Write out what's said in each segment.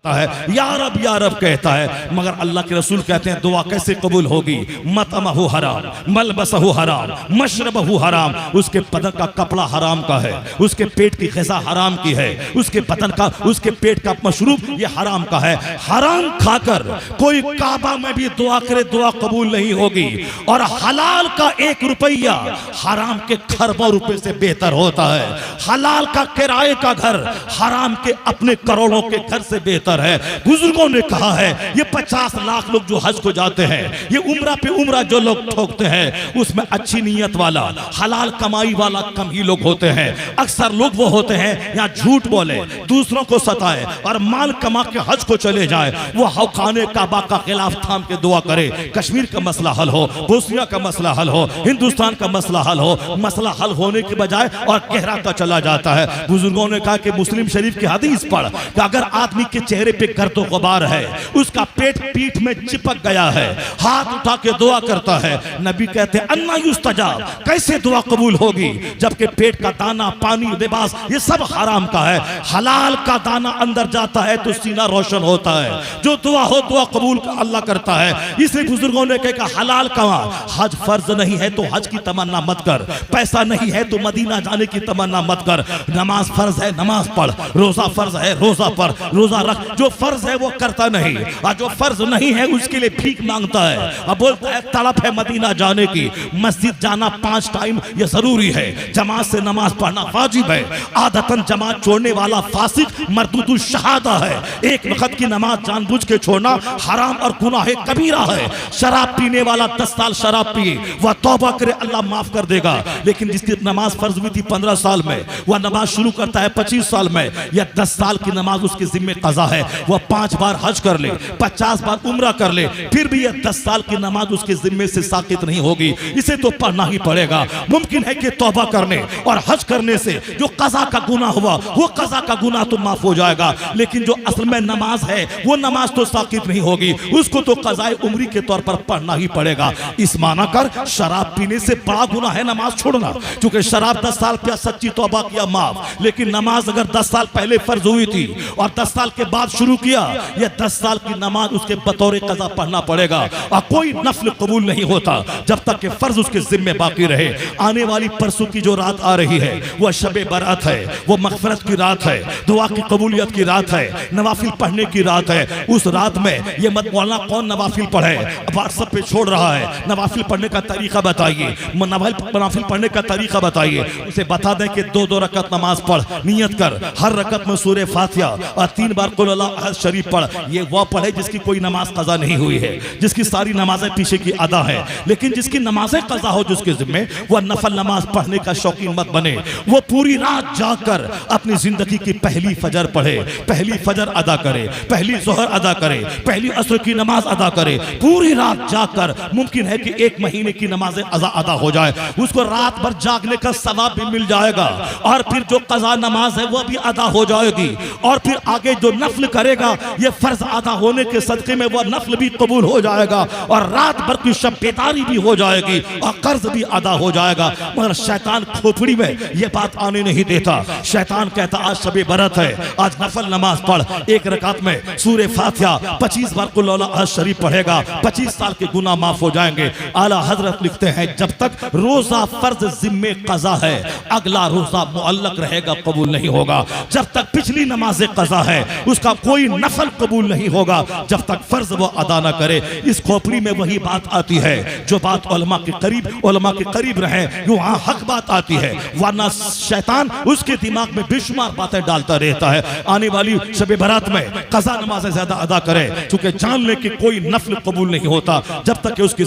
है, या रब कहता है, मगर अल्लाह के रसूल कहते हैं दुआ कैसे कबूल होगी? मतमहु हराम, मलबसहु हराम, मशरबहु हराम, उसके बदन का कपड़ा हराम का है, उसके पेट की ग़िज़ा हराम की है, उसके बदन का, उसके पेट का मशरूब ये हराम का है। हराम खाकर कोई काबा में भी दुआ करे दुआ कबूल नहीं होगी। और हलाल का 1 रुपया हराम के खरबों रुपए से बेहतर होता है। हलाल का किराए का घर हराम के अपने करोड़ों के घर से बेहतर है। बुजुर्गों ने कहा है ये 50 लाख लोग जो हज को जाते हैं, ये उम्रा पे उम्रा जो लोग ठोकते हैं, उसमें अच्छी नीयत वाला हलाल कमाई वाला कम ही लोग होते हैं। अक्सर लोग वो होते हैं यहाँ झूठ बोले, दूसरों को सताए और माल कमा के हज को चले जाए। वो हौखाने काबा का खिलाफ थाम के दुआ करे, कश्मीर का मसला हल हो, बोस्निया का मसला हल हो, हिंदुस्तान का मसला हल हो। मसला हल होने के बजाय और गहराता चला जाता है। बुजुर्गों ने कहा कि मुस्लिम शरीफ की हदीस पढ़ कि अगर आदमी के चेहरे पे गर्दो गुबार है, उसका पेट पीठ में चिपक गया है, हाथ उठा के दुआ करता है, नबी कहते हैं अन्ना युस्तजाब, कैसे दुआ कबूल होगी जबकि पेट का दाना, पानी, लिबास ये सब हराम का है। हलाल का दाना अंदर जाता है तो सीना रोशन होता है। जो दुआ हो दुआ कबूल अल्लाह करता है। इसलिए बुजुर्गों ने कहा हलाल कमा, हज फर्ज नहीं है तो हज की तमन्ना मत कर, पैसा नहीं है तो मदीना जाने की तमन्ना मत कर, नमाज फर्ज है नमाज पढ़, रोजा फर्ज है रोजा पढ़, रोजा रख। जो फर्ज है वो करता नहीं, और जो फर्ज नहीं है उसके लिए भीख मांगता है। अब बोलता है तड़प है मदीना जाने की, मस्जिद जाना 5 टाइम ये जरूरी है, जमात से नमाज पढ़ना वाजिब है। आदतन जमात छोड़ने वाला फासिक मरदूदु शहादा है। एक वक्त की नमाज जानबूझ के छोड़ना हराम और गुनाह कबीरा है। शराब पीने वाला 10 साल शराब पिए, वह तौबा करे अल्लाह माफ कर देगा। लेकिन जिसकी नमाज फर्ज हुई थी 15 साल में, वह नमाज शुरू करता है 25 साल में, या 10 साल की नमाज उसके जिम्मे कज़ा है। वह 5 बार हज कर ले, 50 बार उम्रा कर ले, फिर भी यह 10 साल की नमाज उसके जिम्मे से साकित नहीं होगी। इसे तो पढ़ना ही पड़ेगा। मुमकिन है कि तौबा करने और हज करने से जो कज़ा का गुनाह हुआ वो कज़ा का गुनाह तो माफ हो जाएगा, लेकिन जो असल में नमाज है वो नमाज तो साकित नहीं होगी, उसको तो कज़ाए उम्री के तौर पर पढ़ना ही पड़ेगा। इस माना कर शराब पीने से बड़ा गुनाह है नमाज छोड़ना, क्योंकि शराब 10 साल पे सच्ची तौबा किया माफ, लेकिन नमाज अगर 10 साल पहले फर्ज हुई थी और 10 साल के बाद शुरू किया, यह 10 साल की नमाज उसके बतौर कज़ा पढ़ना पड़ेगा। और कोई नफल कबूल नहीं होता जब तक कि फर्ज उसके जिम्मे बाकी रहे। आने वाली परसों की जो रात आ रही है वह शबे बारात है, वो मग़फ़िरत की रात है, दुआ की कबूलियत की रात है, नवाफिल पढ़ने की रात है। उस रात में ये मत बोलना कौन नवाफिल पढ़े, व्हाट्सएप पे छोड़ रहा है, नवाफिल पढ़ने का तरीका बताइए, नवाफिल पढ़ने का तरीका बताइए। उसे बता दें कि 2-2 रकत नमाज पढ़, नियत कर हर रकत में सूरह फातिहा और 3 बार कुल अल्लाह अहद शरीफ पढ़। ये वह पढ़े जिसकी कोई नमाज कज़ा नहीं हुई है, जिसकी सारी नमाजें पीछे की अदा है। लेकिन जिसकी नमाजें कज़ा हो जिसके जिम्मे, वह नफल नमाज पढ़ने का शौकीन मत बने। वो पूरी रात जाकर अपनी जिंदगी की पहली फजर पढ़े, पहली फजर अदा करे, पहली जोहर अदा करे, पहली असर की नमाज अदा करे, पूरी रात जाकर। मुमकिन है कि 1 महीने की नमाजें अदा हो जाए, उसको रात भर जागने का सवाब भी मिल जाएगा, और फिर जो कज़ा नमाज है वह भी अदा हो जाएगी, और फिर आगे जो नफल करेगा ये फर्ज अदा होने के सदक़े में वह नफल भी कबूल हो जाएगा, और रात भर की शब बेदारी भी हो जाएगी, और कर्ज भी अदा हो जाएगा। मगर शैतान खोपड़ी में यह बात आने नहीं देता। शैतान कहता आज शबे बरत है, आज नफल नमाज पढ़, 1 रकात में सूरह फातिहा 25 बार कुल अल्लाह शरीफ पढ़ेगा, 25 साल के गुनाह माफ हो जाएंगे। आला हजरत लिखते हैं जब तक रोजा फर्ज जिम्मे कज़ा है, अगला रोजा मुअल्लक रहेगा, कबूल नहीं होगा। जब तक पिछली नमाजें कज़ा है उसका कोई नफल कबूल नहीं होगा जब तक फर्ज वो अदा ना करे। इस खोपड़ी में वही बात आती है जो बात उलमा के करीब रहे, वहाँ हक बात आती है, वरना शैतान उसके दिमाग में बेशुमार बातें डालता रहता है। आने वाली शबे बारात में कज़ा नमाज़ें ज्यादा अदा करे, क्योंकि जान ले कि कोई नफल कबूल नहीं होता जब तक कि उसके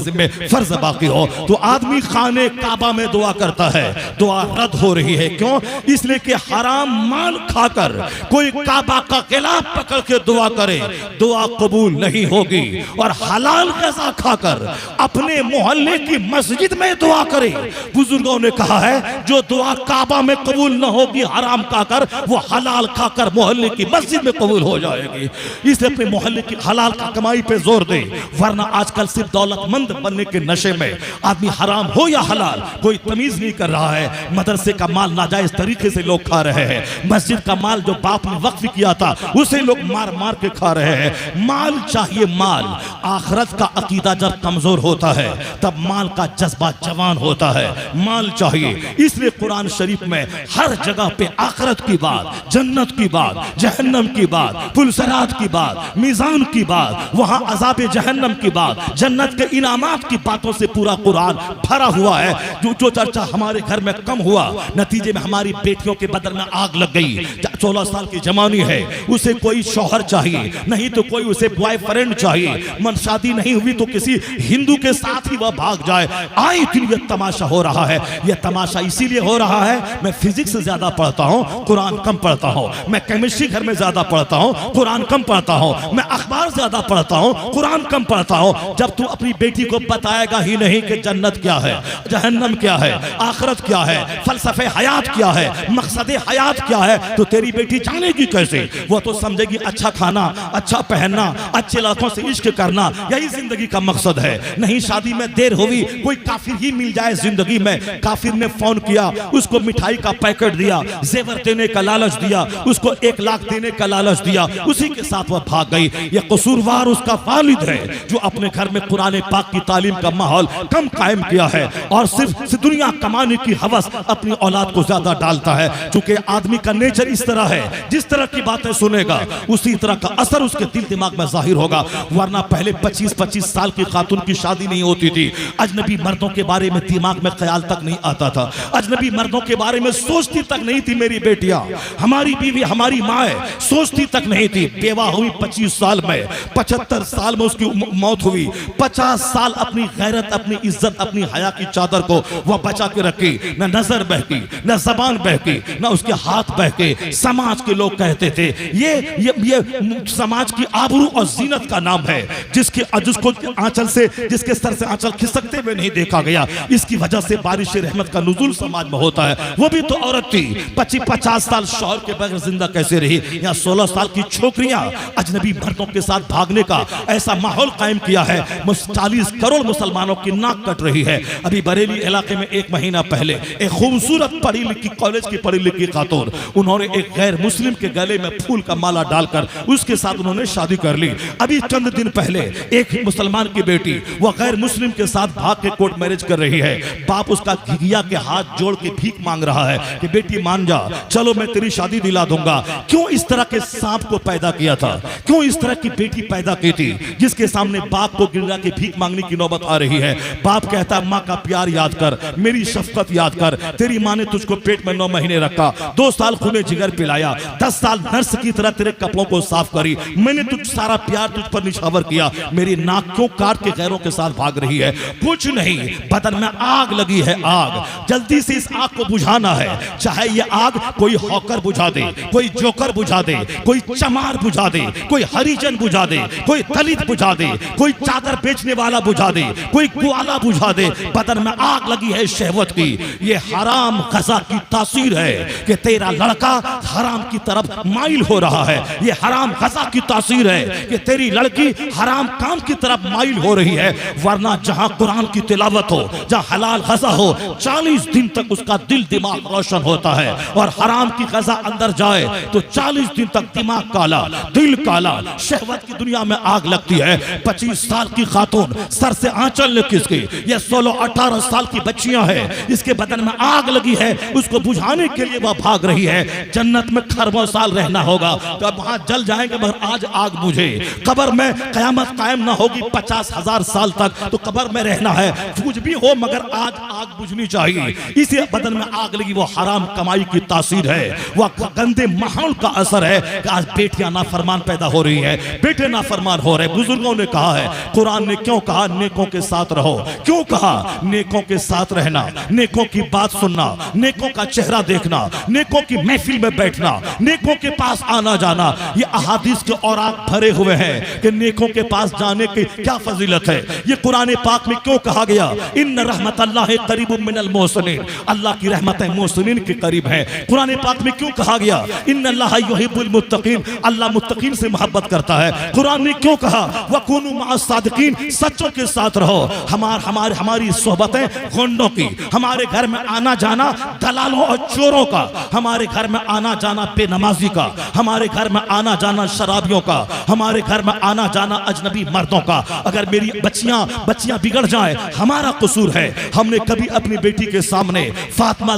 जिम्मे फर्ज बाकी हो। तो आदमी खाने काबा में दुआ करता है, दुआ रद्द हो रही है। क्यों? इसलिए कि हराम माल खाकर कोई काबा का खिलाफ पकड़ के दुआ करे, दुआ कबूल नहीं होगी। और हलाल ग़िज़ा खाकर अपने मोहल्ले की मस्जिद में दुआ करे, बुजुर्गों ने कहा है जो दुआ काबा में कबूल न होगी हराम खाकर, वो हलाल खाकर मोहल्ले की मस्जिद में कबूल हो जाएगी। इसलिए अपने मोहल्ले की हलाल का कमाई पे जोर दे, वरना आजकल सिर्फ दौलतमंद बनने के नशे में आदमी हराम हो या हलाल कोई तमीज नहीं कर रहा है। मदरसे का माल नाजायज तरीके से लोग खा रहे हैं, मस्जिद का माल जो बाप ने वक्फ किया था उसे लोग मार मार के खा रहे हैं। माल चाहिए, माल। आखिरत का अकीदा जब कमजोर होता है तब माल का जज्बा जवान होता है। माल चाहिए, इसलिए कुरान शरीफ में हर जगह पे आखिरत की बात, जन्नत की बात, जहन्नम की बात, पुलसरात की बात, मीजान की बात, वहां अजाब जहन्नम की बात, जन्नत के इनामात की बातों से पूरा कुरान भरा हुआ है। जो चर्चा हमारे घर में कम हुआ, नतीजे में हमारी बेटियों के बदन में आग लग गई। 16 साल की जवानी है, उसे कोई शौहर चाहिए, नहीं तो कोई उसे बॉयफ्रेंड चाहिए। मन शादी नहीं हुई तो किसी हिंदू के साथ ही वह भाग जाए। आए दिन ये तमाशा हो रहा है। यह तमाशा इसीलिए हो रहा है, मैं फिजिक्स ज्यादा पढ़ता हूँ, कुरान कम पढ़ता हूँ। मैं केमिस्ट्री घर में ज्यादा पढ़ता हूँ, कुरान कम पढ़ता हूँ। मैं अखबार ज्यादा पढ़ता हूँ, कुरान कम पढ़ता हूँ। जब तू अपनी बेटी को बताएगा ही नहीं कि जन्नत क्या है, जहन्नम क्या है, आखिरत क्या है, फलसफे हयात क्या है, मकसद हयात क्या है, तो तेरी बेटी जानेगी कैसे? वो तो समझेगी अच्छा खाना, अच्छा पहनना, अच्छे लड़कों से इश्क करना, यही जिंदगी का मकसद है। नहीं शादी में देर हुई, कोई काफिर ही मिल जाए जिंदगी में, काफिर ने फोन किया, उसको मिठाई का पैकेट दिया, जेवर देने का लालच दिया, उसको 1 लाख देने का लालच दिया, उसी के साथ वह भाग गई। यह कसूरवार उसका वालिद है जो अपने घर में कुरान पाक की तालीम का माहौल कम कायम किया है और सिर्फ दुनिया कमाने की हवस अपनी औलाद को ज्यादा डालता है। क्योंकि आदमी का नेचर इस तरह है, जिस तरह की बातें सुनेगा उसी तरह का असर उसके दिल दिमाग में जाहिर होगा। वरना पहले 25-25 साल की खातून की शादी नहीं होती थी, अजनबी मर्दों के बारे में दिमाग में ख्याल तक नहीं आता था, अजनबी मर्दों के बारे में सोचती तक नहीं थी। मेरी बेटियां, हमारी बीवी, हमारी माँ सोचती तक नहीं थी। बेवा हुई 25 साल में, 75 साल में उसकी मौत हुई। 50 साल अपनी गैरत, अपनी इज्जत, अपनी हया की चादर को वह बचा के रखी। न नजर बहकी, न जबान बहकी, न उसके हाथ बहके। समाज के लोग कहते थे ये समाज की आबरू और जीनत का नाम है, जिसको आंचल से, जिसके सर से आंचल खिसकते हुए नहीं देखा गया। इसकी वजह से बारिश रहमत का नुज़ुल समाज में होता है। वो भी तो औरत थी, 25-50 साल शौहर के बगैर जिंदा कैसे रही? या 16 साल की छोकरियां अजनबी मर्दों के साथ भागने का ऐसा माहौल कायम किया है, 40 करोड़ मुसलमानों की नाक कट रही है। अभी बरेली इलाके में 1 महीना पहले एक खूबसूरत पढ़ी लिखी, कॉलेज की पढ़ी लिखी खातून, उन्होंने एक गैर मुस्लिम के गले में फूल का माला डालकर उसके साथ उन्होंने शादी कर ली। अभी चंद दिन पहले एक मुसलमान की बेटी वह गैर मुस्लिम के साथ भाग के कोर्ट मैरिज कर रही है। बाप उसका घिघिया के हाथ जोड़ के भीख मांग रहा है कि बेटी मान जा, चलो मैं तेरी शादी दिला दूंगा। क्यों इस तरह के सांप को पैदा किया था? क्यों इस तरह की बेटी पैदा की थी जिसके सामने बाप को गिरा के भीख मांगने की नौबत आ रही है? बाप कहता माँ का प्यार याद कर, मेरी शफकत याद कर। तेरी माँ ने तुझको पेट में 9 महीने रखा, 2 साल खूने जिगर पिलाया, 10 साल नर्स की तरह तेरे कपड़ों को साफ करी, मैंने तुझ सारा प्यार तुझ पर निछावर किया। मेरी नाक क्यों काट के गैरों के साथ भाग रही है? कुछ नहीं, बदन में आग लगी है, आग। जल्दी से इस आग को बुझाना है। चाहे ये आग कोई हॉकर बुझा दे, कोई जोकर बुझा दे, कोई चमार बुझा दे, कोई हरिजन बुझा दे, कोई दलित बुझा दे, कोई चादर बेचने वाला बुझा दे, कोई ग्वाला बुझा दे। बदन में आग लगी है शहवत की। ये हराम गज़ा की तासीर है कि तेरा लड़का हराम की तरफ माइल हो रहा है। ये हराम गज़ा की तासीर है कि तेरी लड़की हराम काम की तरफ माइल हो रही है। वरना जहां कुरान की तिलावत हो, जहां हलाल गज़ा हो, 40 दिन तक उसका दिल दिमाग रोशन होता है। और हराम की गज़ा अंदर जाए तो 40 दिन तक दिमाग काला, दिल काला, शहवत की दुनिया में आग लगती है। 25 साल की खातून सर से आंचल ने किसकी, ये 16-18 साल की बच्चियां हैं, इसके बदन में आग लगी है, उसको बुझाने के लिए वह भाग रही है। जन्नत में खरबों साल रहना होगा तो अब वहां जल जाएंगे मगर आज आग बुझे। कब्र में कयामत कायम ना होगी 50,000 साल तक, तो कब्र में रहना है, कुछ भी हो मगर आज आग बुझनी चाहिए। इसी बदन में आग लगी, वो हराम कमाई की तासीर है, वह गंदे माहौल का असर है कि आज बेटियां नाफरमान पैदा हो रही है, बेटे नाफरमान हो रहे। बुजुर्गों ने कहा है, कुरान ने क्यों कहा नेकों के साथ रहो? क्यों कहा नेकों के साथ रहना, नेकों की बात सुनना, नेकों का चेहरा देखना, नेकों की महफिल में बैठना, नेकों के पास आना जाना। ये अहादीस के औराक भरे हुए हैं कि नेकों के पास जाने की क्या फजीलत है। ये कुरान पाक में क्यों कहा गया इन्न रहमतल्लाहि करीबुम मिनल मोहसिनीन, अल्लाह की रहमतें मोहसिनीन के करीब है। कुरान पाक में क्यों कहा गया इन्नल्लाह युहिब्बुल मुत्तकीन, अल्लाह मुत्तकीन से मोहब्बत करता है। कुरान ने क्यों कहा वकुनू मअस सादिकीन, सच्चों के साथ रहो। हमारी सोहबतें गुंडों की, हमारे घर में आना जाना दलालों और चोरों का, हमारे घर में आना जाना बेनमाजी का, हमारे घर में आना जाना शराबियों का, हमारे घर में आना जाना अजनबी मर्दों का। अगर मेरी बच्चियां बिगड़ जाए हमारा कसूर है। हमने कभी अपनी बेटी के सामने फातिमा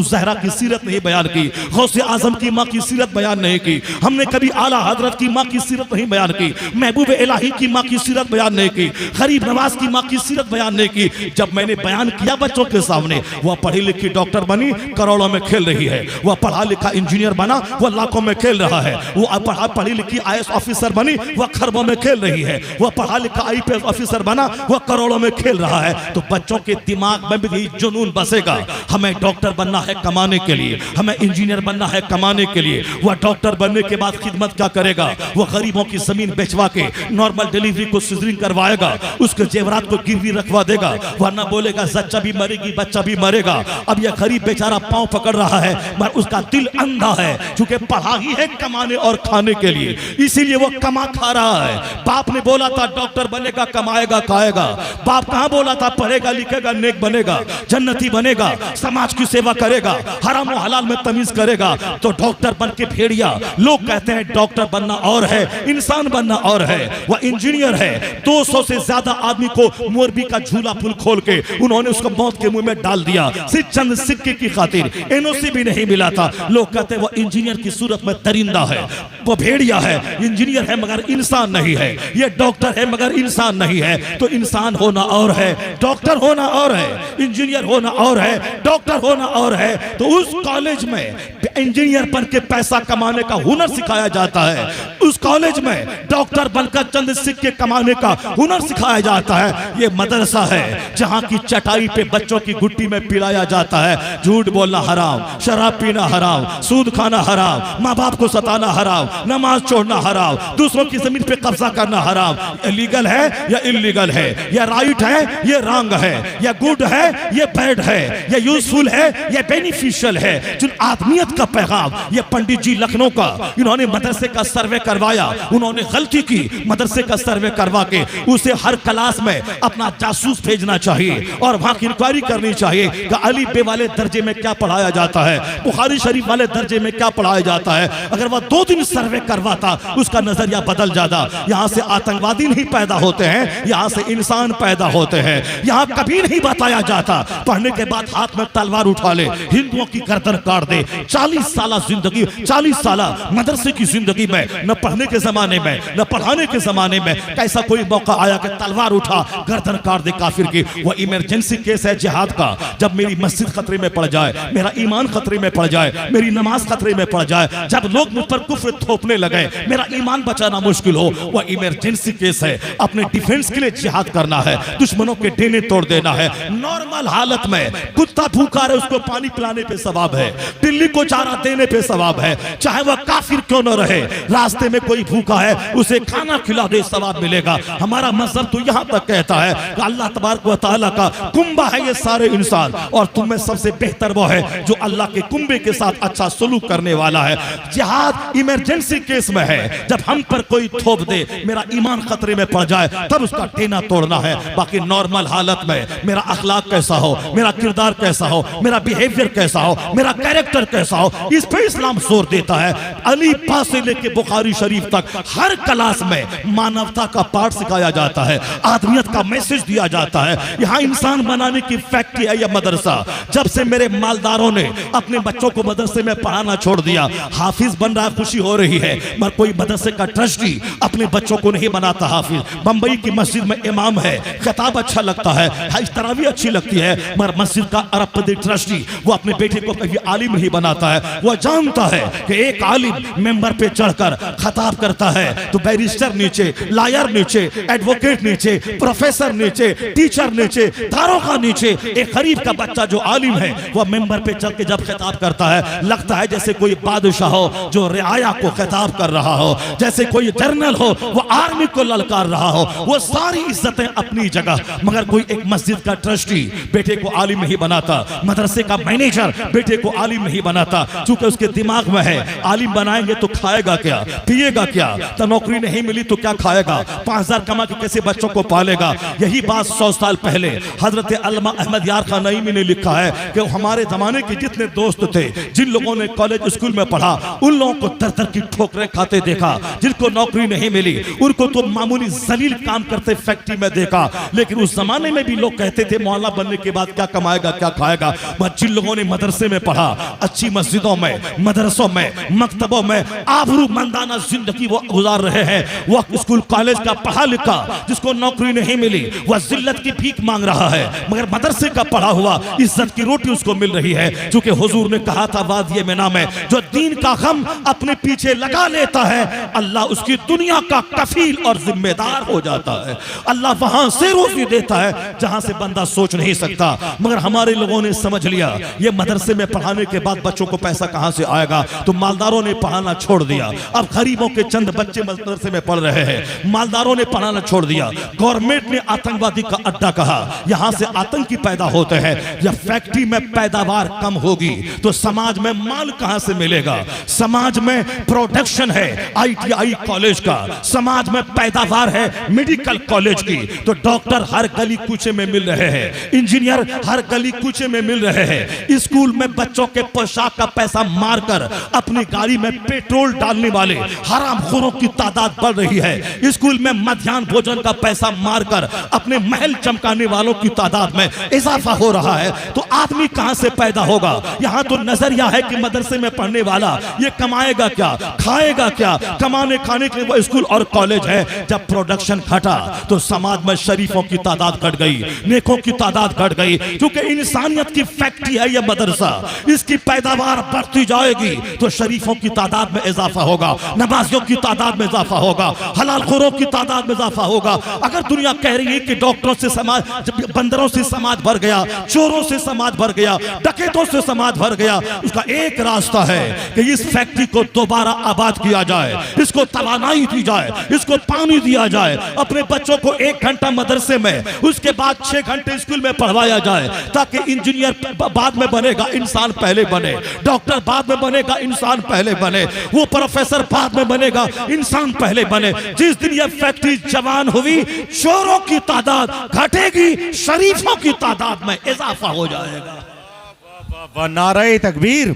ज़हरा की सीरत नहीं बयान की, गौसे आजम की माँ की सीरत बयान नहीं की, हमने कभी आला हजरत की माँ की सीरत नहीं बयान की, महबूब इलाही की माँ की सीरत बयान नहीं की, गरीब नवाज की माँ की सीरत बयान नहीं की। जब मैंने बयान किया बच्चों के सामने, वह पढ़ी लिखी डॉक्टर बनी, करोड़ों में खेल रही है, वह पढ़ा लिखा इंजीनियर बना, वह लाखों में खेल रहा है, वो पढ़ी लिखी IAS ऑफिसर बनी, वह खरबों में खेल रही है, वह पढ़ा लिखा IPS ऑफिसर बना, वह करोड़ों में खेल रहा है। तो बच्चों के दिमाग में भी जुनून बसेगा, हमें डॉक्टर बनना है कमाने के लिए, हमें इंजीनियर बनना है कमाने के लिए। वह डॉक्टर बनने के बाद खिदमत क्या करेगा? वह गरीबों की जमीन बेचवा के नॉर्मल डिलीवरी को सिजरिंग करवाएगा, उसके जेवरात को गिरवी रखवा देगा, वरना बोलेगा बच्चा भी मरेगी, बच्चा भी मरेगा। अब यह गरीब बेचारा पांव पकड़ रहा है, मगर उसका दिल अंधा है, क्योंकि पढ़ा ही है कमाने और खाने के लिए, इसीलिए वो कमा खा रहा है। बाप ने बोला था डॉक्टर बनेगा, कमाएगा, खाएगा। बाप कहां बोला था पढ़ेगा लिखेगा नेक बनेगा, जन्नती बनेगा, समाज की सेवा करेगा, हराम और हलाल में तमीज करेगा। तो डॉक्टर बन के भेड़िया, लोग कहते हैं डॉक्टर बनना और है, इंसान बनना और है। वह इंजीनियर है, 200 से ज्यादा आदमी को मोरबी का झूला पुल खोल के उन्होंने उसको मौत के मुंह में डाल दिया, सिर्फ चंद सिक्के की खातिर। NOC भी नहीं मिला था। लोग कहते हैं वो इंजीनियर की सूरत में दरिंदा है, वो भेड़िया है, इंजीनियर है मगर इंसान नहीं है, ये डॉक्टर है मगर इंसान नहीं है। तो इंसान होना और है, डॉक्टर होना और है, इंजीनियर होना और है, डॉक्टर होना और है। तो उस कॉलेज में इंजीनियर बन के पैसा कमाने का हुनर सिखाया जाता है, उस कॉलेज में डॉक्टर बनकर चंद सिक्के कमाने का हुनर सिखाया जाता है। ये मदरसा है जहां की चटाई पे बच्चों की गुट्टी में पिलाया जाता है। झूठ बोलना हराम, शराब पीना हराम, सूद खाना हराम, माँ बाप को सताना हराम, नमाज छोड़ना हराम, दूसरों की जमीन पे कब्जा करना हराम। ये लीगल है या इलीगल है, या राइट है ये रॉन्ग है, या गुड है ये बैड है, या यूजफुल है ये बेनिफिशियल है। जो आदमियत का पैगाम, ये पंडित जी लखनऊ का, इन्होंने मदरसे का सर्वे करवाया, उन्होंने गलती की, मदरसे का सर्वे करवा के उसे हर क्लास में अपना जासूस भेजना चाहिए और वहां की इंक्वायरी करनी चाहिए कि अली बे वाले दर्जे में क्या पढ़ाया जाता है, बुखारी शरीफ वाले दर्जे में क्या पढ़ाया जाता है। अगर वह 2 दिन सर्वे करवाता, उसका नजरिया बदल जाता। यहाँ से आतंकवादी नहीं पैदा होते हैं, यहाँ से इंसान पैदा होते हैं। यहाँ कभी नहीं बताया जाता पढ़ने के बाद हाथ में तलवार उठा ले, हिंदुओं की गर्दन काट दे। 40 साल जिंदगी, 40 साल मदरसे की जिंदगी में, न पढ़ने के जमाने में न पढ़ाने के जमाने में कैसा कोई मौका आया कि तलवार उठा गर्दन काट दे काफिर की। वह इमरजेंसी केस है जिहाद का। जब मेरी मस्जिद खतरे में पड़ जाए, मेरा ईमान खतरे में पड़ जाए, मेरी नमाज खतरे में पड़ जाए, जब लोग मुझ पर कुफ्र थोपने लगे, मेरा ईमान बचाना मुश्किल हो, वह इमरजेंसी केस है। अपने डिफेंस के लिए जिहाद करना है, दुश्मनों के डेने तोड़ देना है। नॉर्मल हालत में कुत्ता भूखा रहे उसको पानी पिलाने पे सवाब है, बिल्ली को चारा देने पे सवाब है, चाहे वह काफिर क्यों न रहे। रास्ते में कोई भूखा है उसे खाना खिला दे, सवाब मिलेगा। हमारा मजहब तो यहाँ तक कहता है कि अल्लाह तबारक व तआला का कुंबा है ये सारे इंसान, और तुम में सबसे बेहतर वो है जो अल्लाह के कुंबे के साथ अच्छा सलूक करने वाला है। जिहाद इमरजेंसी केस में है, जब हम पर कोई थोप दे, मेरा ईमान खतरे में पड़ जाए, तब उसका टेना तोड़ना है। बाकी नॉर्मल हालत में मेरा अखलाक कैसा हो, मेरा किरदार कैसा हो, मेरा बिहेवियर कैसा हो, मेरा कैरेक्टर कैसा हो, इस पे इस्लाम जोर देता है। अली पास से लेके बुखारी शरीफ तक हर क्लास में मानवता का पाठ सिखाया जाता है, आदमियत का मैसेज दिया जाता है। यहाँ इंसान बनाने की फैक्ट्री है यह मदरसा। जब से मेरे मालदारों ने अपने बच्चों को मदरसे में पढ़ाना छोड़ दिया, हाफिज बन रहा, खुशी हो रही है, मगर कोई मदरसे का ट्रस्टी अपने बच्चों को नहीं बनाता हाफिज। बंबई की मस्जिद में इमाम है, खिताब अच्छा लगता है, तरावी अच्छी लगती है, मगर मस्जिद का अरबपति ट्रस्टी वो अपने बेटे को कभी आलिम नहीं बनाता है। वह जानता है कि एक आलिम मेंबर पे चढ़कर खिताब करता है तो बैरिस्टर नीचे, लॉयर नीचे, एडवोकेट नीचे, प्रोफेसर नीचे, टीचर नीचे, दारोगा नीचे। एक गरीब का बच्चा जो आलिम है वह मेंबर पे चढ़ के जब खिताब करता है, लगता है जैसे कोई बादशाह हो जो रियाया को खिताब कर रहा हो, जैसे कोई जनरल हो वो आर्मी को ललकार रहा हो। वो सारी इज्जतें अपनी जगह, मगर कोई एक मस्जिद का ट्रस्टी बेटे को आलिम नहीं बनाता, मदरसे का मैनेजर बेटे को आलिम नहीं बनाता, क्योंकि उसके दिमाग में है आलिम बनाएंगे तो खाएगा क्या, पिएगा क्या, तो नौकरी नहीं मिली तो क्या खाएगा, 5000 कमा के कैसे बच्चों को पालेगा। यही बात 100 साल पहले हजरत अल्लामा अहमद यार खान नईमी ने लिखा है कि हमारे जमाने के जितने दोस्त थे, जिन लोगों ने कॉलेज स्कूल में पढ़ा, उन लोगों को दर दर की ठोकरें खाते देखा, जिनको नौकरी नहीं मिली उनको तो मामूली जलील काम करते फैक्ट्री में देखा। लेकिन उस जमाने में भी लोग कहते थे मौला बनने के बाद क्या कमाएगा क्या खाएगा। जिन लोगों ने मदरसे में पढ़ा, अच्छी मस्जिदों में, मदरसों में, मकतबों में आबरूमंदाना जिंदगी वो गुजार रहे हैं। वो स्कूल कॉलेज का पढ़ा लिखा जिसको नौकरी नहीं मिली वह जिल्लत की भीख मांग रहा है, मगर मदरसे का पढ़ा हुआ इज्जत की रोटी उसको मिल रही है। क्योंकि हुजूर ने कहा था वादिये मिना में जो दीन का गम अपने पीछे लगा लेता है अल्लाह उसकी दुनिया का कफील और जिम्मेदार हो जाता है। अल्लाह वहां से रोजी देता है जहां से बंदा सोच नहीं सकता। मगर हमारे लोगों ने समझ लिया ये मदरसे में पढ़ाने के बाद बच्चों को पैसा कहां से आएगा, तो मालदारों ने पढ़ाना छोड़ दिया। अब गरीबों के चंद बच्चे मदरसे में पढ़ रहे हैं, मालदारों ने पढ़ाना छोड़ दिया। गवर्नमेंट ने आतंकवादी का अड्डा कहा, यहां से आतंकी पैदा होते हैं। जब फैक्ट्री में पैदावार कम होगी तो समाज में माल कहां से मिलेगा। समाज में प्रोडक्शन है ITI कॉलेज का, समाज में पैदावार है मेडिकल कॉलेज की, तो डॉक्टर हर गली कूचे में मिल रहे हैं, इंजीनियर हर गली कूचे में मिल रहे हैं। स्कूल में बच्चों के पोशाक का पैसा मारकर अपनी गाड़ी में पेट्रोल डालने वाले हरामखोरों की तादाद बढ़ रही है। स्कूल में मध्याह्न भोजन का पैसा मारकर अपने महल चमकाने वालों की तादाद में इजाफा हो रहा है। तो आदमी कहां से पैदा होगा। यहां तो नजरिया है कि मदरसे में पढ़ने वाला ये कमाएगा क्या, खाएगा क्या, कमाने खाने के लिए वो स्कूल और कॉलेज है। जब प्रोडक्शन घटा तो समाज में शरीफों की तादाद घट गई, नेकों की तादाद घट गई। क्योंकि इंसानियत की फैक्ट्री है यह मदरसा, इसकी पैदावार बढ़ती जाएगी तो शरीफों की तादाद में इजाफा होगा, नमाजियों की तादाद में इजाफा होगा, हलालखोरों की तादाद में इजाफा होगा। अगर दुनिया कह रही है कि डॉक्टरों से समाज, बंदरों से समाज भर गया, चोरों से समाज भर गया, डकैतों से समाज भर गया, उसका एक रास्ता है कि इस फैक्ट्री को दोबारा आबाद किया जाए, इसको तवानाई दी जाए, इसको पानी दिया जाए। अपने बच्चों को 1 घंटा मदरसे में, उसके बाद 6 घंटे स्कूल में पढ़वाया जाए, ताकि इंजीनियर बाद में बनेगा, इंसान पहले बने, डॉक्टर बाद में बनेगा, इंसान पहले बने, वो प्रोफेसर बाद में बनेगा, इंसान पहले बने। जिस दिन यह फैक्ट्री जवान हुई चोरों की तादाद घटेगी, शरीफों की तादाद में इजाफा हो जाएगा। नारे तकबीर,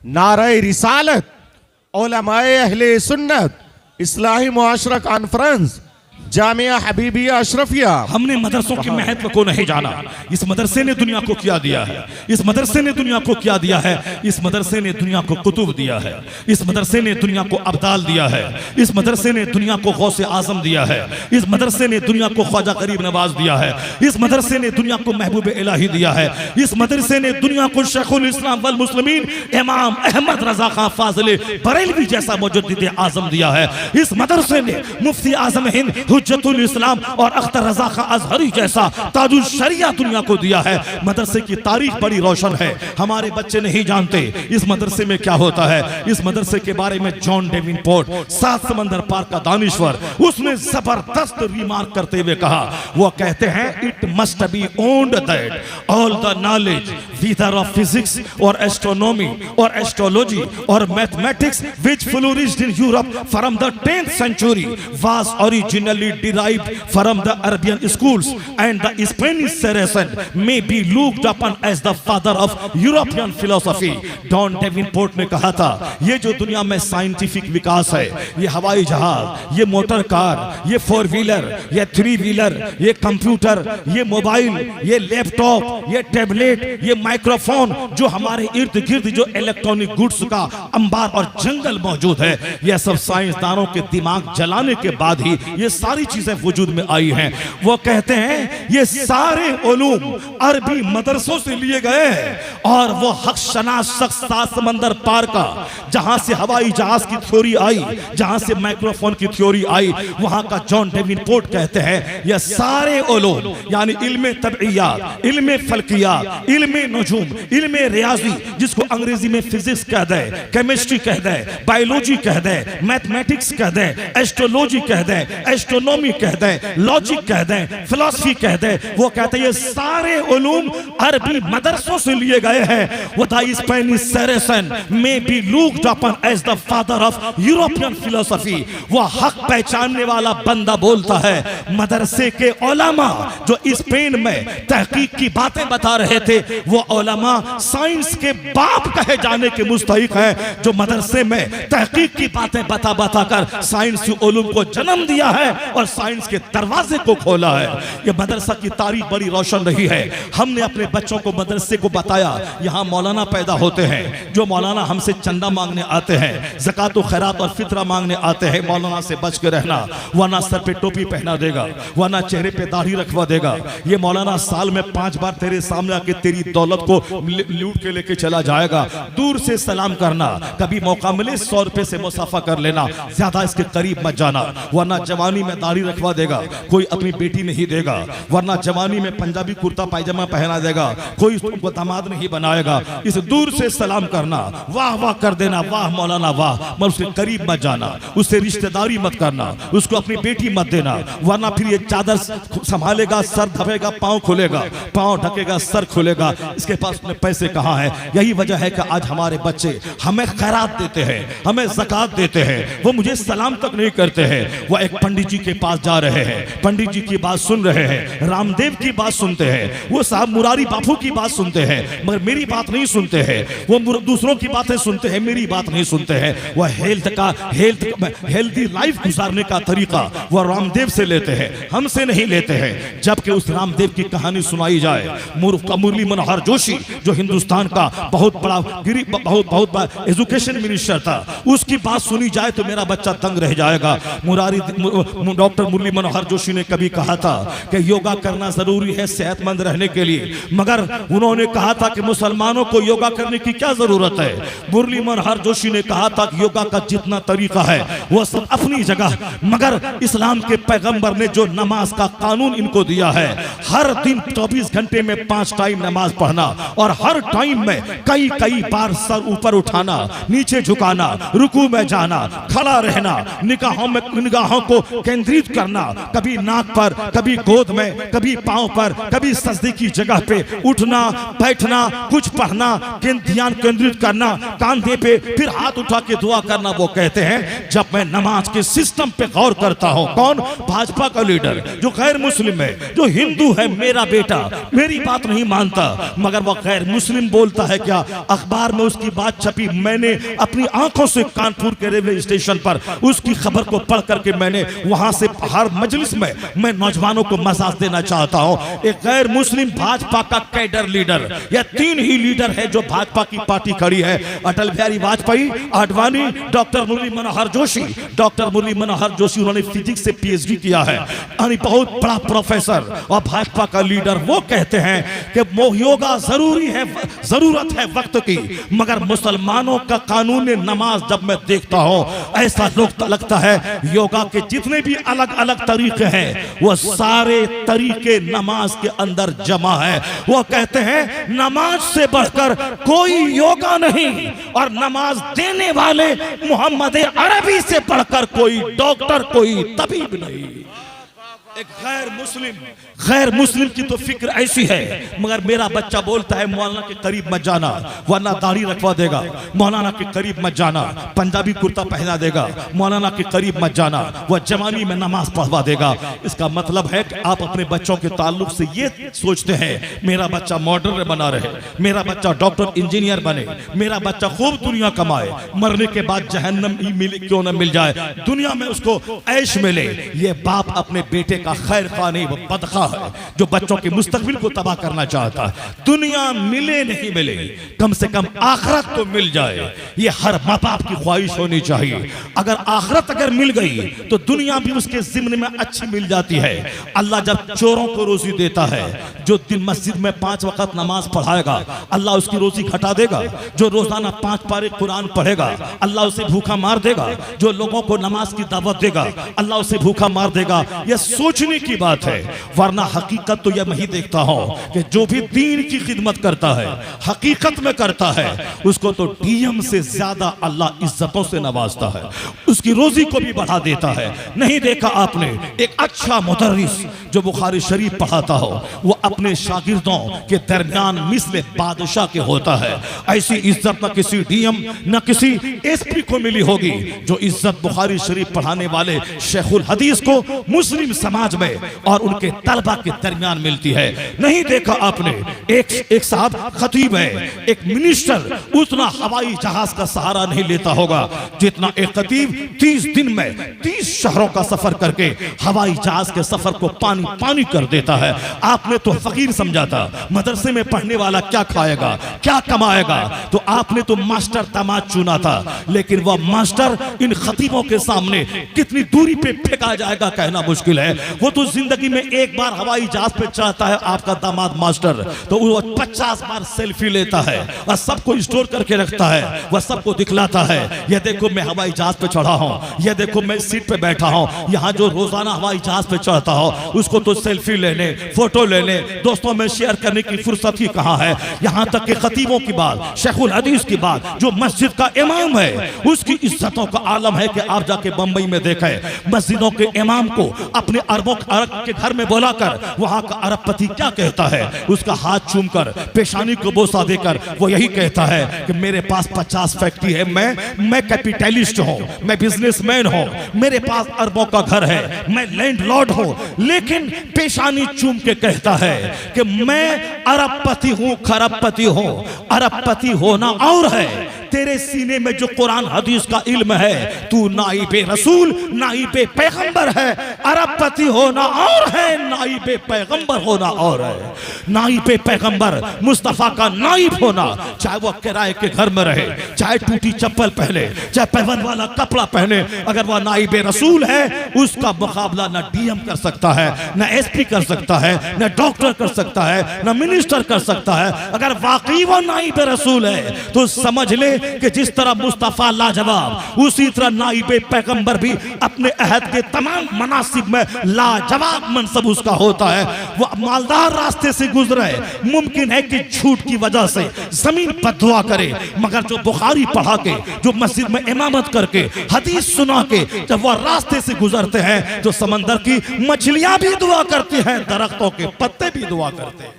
नारे रिसालत, उलमाए अहले सुन्नत, इस्लाही मुआशरा कॉन्फ्रेंस, जामिया हबीबिया अशरफिया। हमने मदरसों के महत्व को नहीं जाना। इस मदरसे ने दुनिया को क्या दिया है, इस मदरसे ने दुनिया को क्या दिया है। इस मदरसे ने दुनिया को कुतुब दिया है, इस मदरसे ने दुनिया को अब्दाल दिया है, इस मदरसे ने दुनिया को गौसे आजम दिया है, इस मदरसे ने दुनिया को ख्वाजा गरीब नवाज दिया है, इस मदरसे ने दुनिया को महबूब इलाही दिया है, इस मदरसे ने दुनिया को शेखुल इस्लाम वल मुस्लिमीन इमाम अहमद रजा खां फाजिल बरेलवी जैसा मुजद्दिद आजम दिया है। इस मदरसे ने मुफ्ती आजम हिंद हुज्जतुल इस्लाम और अख्तर रजा खां अजहरी जैसा ताजुल शरिया दुनिया को दिया है। मदरसे की तारीख बड़ी रोशन है, हमारे बच्चे नहीं जानते इस मदरसे में क्या होता है। इस मदरसे के बारे में जॉन डेविनपोर्ट, 7 समंदर पार का दानिश्वर, उसने जबरदस्त रिमार्क करते हुए कहा, वो कहते हैं it must be owned that all the knowledge wither of physics और एस्ट्रोनॉमी और एस्ट्रोलॉजी और mathematics which flourished in Europe from the 10th century was originally derived from the Arabian schools, and the Spanish Saracen may be looked upon as the father of European philosophy. Don Davenport ने कहा था ये जो दुनिया में scientific विकास है, ये हवाई जहाज, ये मोटर कार, ये 4 व्हीलर, ये 3 व्हीलर, ये कंप्यूटर, ये मोबाइल, ये लैपटॉप, ये टैबलेट, ये माइक्रोफोन, जो हमारे इर्द गिर्द जो इलेक्ट्रॉनिक गुड्स का अंबार और जंगल मौजूद है, यह सब साइंसदानों के दिमाग जलाने के बाद ही ये सारी चीजें वजूद में आई हैं। वो कहते हैं ये सारे उलूम अरबी मदरसों से लिए गए हैं और वो हक शनास शख्स 7 समंदर पार का, जहां से हवाई जहाज की थ्योरी आई, जहां से माइक्रोफोन की थ्योरी आई, वहां का जॉन डेविनपोर्ट कहते हैं ये सारे उलूम यानी इल्मे तबइयात, इल्मे फल्कियात, इल्मे नजूम, इल्मे रियाजी, जिसको अंग्रेजी में फिजिक्स कह दे, केमिस्ट्री कह दे, बायोलॉजी कह दे, मैथमेटिक्स कह दे, एस्ट्रोलॉजी कह दे, एस्ट्रोनॉमी कह दे, लॉजिक कह दे, फिलॉसफी कह दे, वो कहते हैं ये सारे उलूम अरबी मदरसों से लिए गए हैं। वो the Spanish Saracen may be looked upon as the father of European philosophy. वो हक पहचानने वाला बंदा बोलता है मदरसे के उलमा जो स्पेन में तहकीक की बातें बता रहे थे, वो उलमा साइंस के बाप कहे जाने के मुस्तहिक है, जो मदरसे में तहकीक की बातें बता बता कर साइंसी उलूम को जन्म दिया है और साइंस के दरवाजे को खोला है। ये मदरसा की तारीख बड़ी रोशन रही है। हमने अपने बच्चों को मदरसे को बताया, यहाँ मौलाना पैदा होते हैं, जो मौलाना हमसे चंदा मांगने आते हैं, ज़कात व खैरात और फितरा मांगने आते हैं, मौलाना से बच के रहना, वरना सर पे टोपी पहना देगा, वरना चेहरे पे दाढ़ी रखवा देगा। ये मौलाना साल में 5 बार तेरे सामने आके तेरी दौलत को लूट के लेके चला जाएगा। दूर से सलाम करना, कभी मौका मिले 100 रुपए से मुसाफा कर लेना, ज्यादा इसके करीब मत जाना, वरना जवानी में दाढ़ी रखवा देगा, कोई अपनी बेटी नहीं देगा, वरना जवानी में पंजाबी कुर्ता पायजामा पहना देगा, कोई उसको दामाद नहीं बनाएगा। इसे दूर से सलाम करना, वाह वाह कर देना, वाह मौलाना वाह, मगर उसके करीब मत जाना, उससे रिश्तेदारी मत करना, उसको अपनी बेटी मत देना, वरना फिर ये चादर संभालेगा, सर दबेगा, पांव खुलेगा, पांव ढकेगा, सर खुलेगा, इसके पास में पैसे कहाँ हैं। यही वजह है कि आज हमारे बच्चे हमें खैरात देते हैं, हमें ज़कात देते हैं, वो मुझे सलाम तक नहीं करते हैं। वो एक पंडित जी के पास जा रहे हैं, पंडित जी की बात सुन रहे हैं, रामदेव की बात सुनते हैं, वो साहब मुरारी बापू की बात सुनते हैं, मगर मेरी बात नहीं सुनते हैं। वो दूसरों की बातें सुनते हैं, मेरी बात नहीं सुनते हैं। वह हेल्दी लाइफ गुजारने का तरीका वह रामदेव से लेते हैं, हमसे नहीं लेते हैं। जबकि उस रामदेव की कहानी सुनाई जाए, मुरली मनोहर जोशी जो हिंदुस्तान का बहुत बड़ा एजुकेशन मिनिस्टर था, उसकी बात सुनी जाए तो मेरा बच्चा तंग रह जाएगा। डॉक्टर मुरली मनोहर जोशी ने कभी कहा था कि योगा करना जरूरी है सेहतमंद रहने के लिए, मगर उन्होंने कहा था कि मुसलमानों को योगा करने की क्या जरूरत है। मुरली मनोहर जोशी ने कहा था कि योगा का जितना तरीका है वो सब अपनी जगह, मगर इस्लाम के पैगंबर ने जो नमाज का कानून इनको दिया है, हर दिन 24 घंटे में 5 टाइम नमाज पढ़ना और हर टाइम में कई बार सर ऊपर उठाना, नीचे झुकाना, रुकू में जाना, खड़ा रहना, निगाहों को केंद्रित करना, कभी नाक पर, कभी गोद में, कभी पांव पर, कभी सजदे की जगह पे उठना, बैठना, कुछ पढ़ना, ध्यान केंद्रित करना, कांधे पे, फिर हाथ उठा के दुआ करना। वो कहते हैं जब मैं नमाज के सिस्टम पे गौर करता हूं, कौन? भाजपा का लीडर जो गैर मुस्लिम है, जो हिंदू है, मेरा बेटा मेरी बात नहीं मानता, मगर वो गैर मुस्लिम बोलता है क्या? अखबार में उसकी बात छपी, मैंने अपनी आंखों से कानपुर के रेलवे स्टेशन पर उसकी खबर को पढ़ करके मैंने वहां से हर मजलिस में मैं नौजवानों को मसाज देना चाहता हूं। एक गैर मुस्लिम भाजपा का कैडर लीडर, या 3 ही लीडर है जो भाजपा की पार्टी खड़ी है, अटल बिहारी वाजपेयी, आडवाणी, डॉक्टर मुरली मनोहर जोशी। डॉक्टर मुरली मनोहर जोशी उन्होंने फिजिक्स से PhD किया है, यानी बहुत बड़ा प्रोफेसर और भाजपा का लीडर। वो कहते हैं कि योगा जरूरी है, जरूरत है वक्त की, मगर मुसलमानों का कानून नमाज जब मैं देखता हूं, ऐसा लगता है योगा के जितने भी अलग अलग तरीके हैं वो सारे तरीके नमाज के अंदर जमा है। वो कहते हैं नमाज से बढ़कर कोई योगा नहीं, और नमाज देने वाले मोहम्मद अरबी से बढ़कर कोई डॉक्टर, कोई तबीब नहीं। एक गैर मुस्लिम की तो फिक्र ऐसी है, मगर मेरा बच्चा बोलता है मौलाना के करीब मत जाना, वरना दाढ़ी रखवा देगा, मौलाना के करीब मत जाना, पंजाबी कुर्ता पहना देगा, मौलाना के करीब मत जाना, वह जवानी में नमाज पढ़वा देगा। इसका मतलब है कि आप अपने बच्चों के ताल्लुक से ये सोचते हैं मेरा बच्चा मॉडर्न बना रहे, मेरा बच्चा डॉक्टर इंजीनियर बने, मेरा बच्चा खूब दुनिया कमाए, मरने के बाद जहन्नम ही मिले क्यों न मिल जाए, दुनिया में उसको ऐश मिले। ये बाप अपने बेटे का खैर खा नहीं, वो बदखा है जो बच्चों के मुस्तकबिल को तबाह करना चाहता है। दुनिया मिले नहीं मिले, कम से कम आखिरत तो मिल जाए, ये हर माँ बाप की ख्वाहिश होनी चाहिए। अगर आखिरत अगर मिल गई तो दुनिया भी उसके जिम्मे में अच्छी मिल जाती है। अल्लाह जब चोरों को रोजी देता है, जो दिन मस्जिद में 5 वक्त नमाज पढ़ाएगा अल्लाह उसकी रोजी घटा देगा, जो रोजाना 5 पारे कुरान पढ़ेगा अल्लाह उसे भूखा मार देगा, जो लोगों को नमाज की दावत देगा अल्लाह उसे भूखा मार देगा। यह सोचने की बात है, वरना हकीकत तो यह नहीं देखता हूं कि जो भी दीन की खिदमत करता है, हकीकत में करता है, उसको तो डीएम से ज्यादा अल्लाह इज्जतों से नवाजता है, उसकी रोजी को भी बढ़ा देता है। नहीं देखा आपने एक अच्छा मुदर्रिस जो बुखारी शरीफ पढ़ाता हो, वो अपने शागिर्दों के दरमियान मिस्ल बादशाह के होता है। ऐसी इज्जत न किसी डीएम न किसी एसपी को मिली होगी जो इज्जत बुखारी शरीफ पढ़ाने वाले शेखुल हदीस को मुस्लिम समाज समाज में और उनके तलबा के दरमियान मिलती है। नहीं देखा आपने, एक साहब खतीब है, एक मिनिस्टर उतना हवाई जहाज का सहारा नहीं लेता होगा जितना एक खतीब 30 दिन में 30 शहरों का सफर करके हवाई जहाज के सफर को पानी पानी कर देता है। आपने तो फकीर समझा था, मदरसे में पढ़ने वाला क्या खाएगा क्या कमाएगा, तो आपने तो मास्टर दामाद चुना था, लेकिन वह मास्टर इन खतीबों के सामने कितनी दूरी पे फेंका जाएगा कहना मुश्किल है। वो तो जिंदगी में एक बार हवाई जहाज पे चढ़ता है आपका दामाद मास्टर, तो वो 50 बार सेल्फी लेता है और सबको स्टोर करके रखता है, वह सबको दिखलाता है, ये देखो मैं हवाई जहाज पे चढ़ा हूं, ये देखो मैं सीट पे बैठा हूं। यहां जो रोजाना हवाई जहाज पे चढ़ता हो उसको तो सेल्फी लेने फोटो लेने दोस्तों में शेयर करने की फुर्सत ही कहां है। यहां तक कि खतीबों की बात, शेखुल हदीस की बात, जो मस्जिद का इमाम है उसकी इज्जतों का आलम है कि आप जाके बंबई में देखें मस्जिदों के इमाम को अपने अरबों के घर में बुलाकर वहां का अरबपति क्या कहता है, उसका हाथ चूमकर पेशानी को बोसा देकर वो यही कहता है कि मेरे पास 50 फैक्ट्री है, मैं कैपिटलिस्ट हूं, मैं बिजनेसमैन हूं, मेरे पास अरबों का घर है, मैं लैंडलॉर्ड हूं, लेकिन पेशानी चूम के कहता है कि मैं अरबपति हूं खरबपति हूं। अरबपति होना और है, तेरे सीने में जो कुरान हदीस का इल्म है, तू नाइबे रसूल नाइबे पैगंबर है। अरबपति होना और है, नाइबे पैगंबर होना और है। नाइबे पैगंबर मुस्तफा का नाइब होना, चाहे वो किराए के घर में रहे, चाहे टूटी चप्पल पहने, चाहे पैवन वाला कपड़ा पहने, अगर वह नाइबे रसूल है उसका मुकाबला न डीएम कर सकता है, न एसपी कर सकता है, न डॉक्टर कर सकता है, न मिनिस्टर कर सकता है। अगर वाकई वो नाइबे रसूल है तो समझ ले कि जिस तरह मुस्तफा लाजवाब, उसी तरह नाइबे पैगंबर भी अपने अहद के तमाम मनासिब में लाजवाब मनसब उसका होता है। वो मालदार रास्ते से गुजरे, मुमकिन है कि झूठ की वजह से जमीन बद्दुआ करे, मगर जो बुखारी पढ़ा के, जो मस्जिद में इमामत करके, हदीस सुना के जब वह रास्ते से गुजरते हैं तो समंदर की मछलियां भी दुआ करती हैं, दरख्तों के पत्ते भी दुआ करते हैं।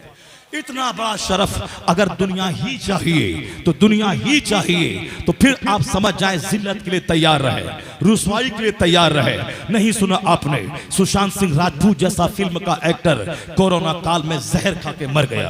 इतना बड़ा शरफ अगर दुनिया ही चाहिए तो दुनिया ही चाहिए तो फिर आप समझ जाए जिल्लत के लिए तैयार रहे, रुसवाई के लिए तैयार रहे। नहीं सुना आपने सुशांत सिंह राजपूत जैसा फिल्म का एक्टर कोरोना काल में जहर खा के मर गया,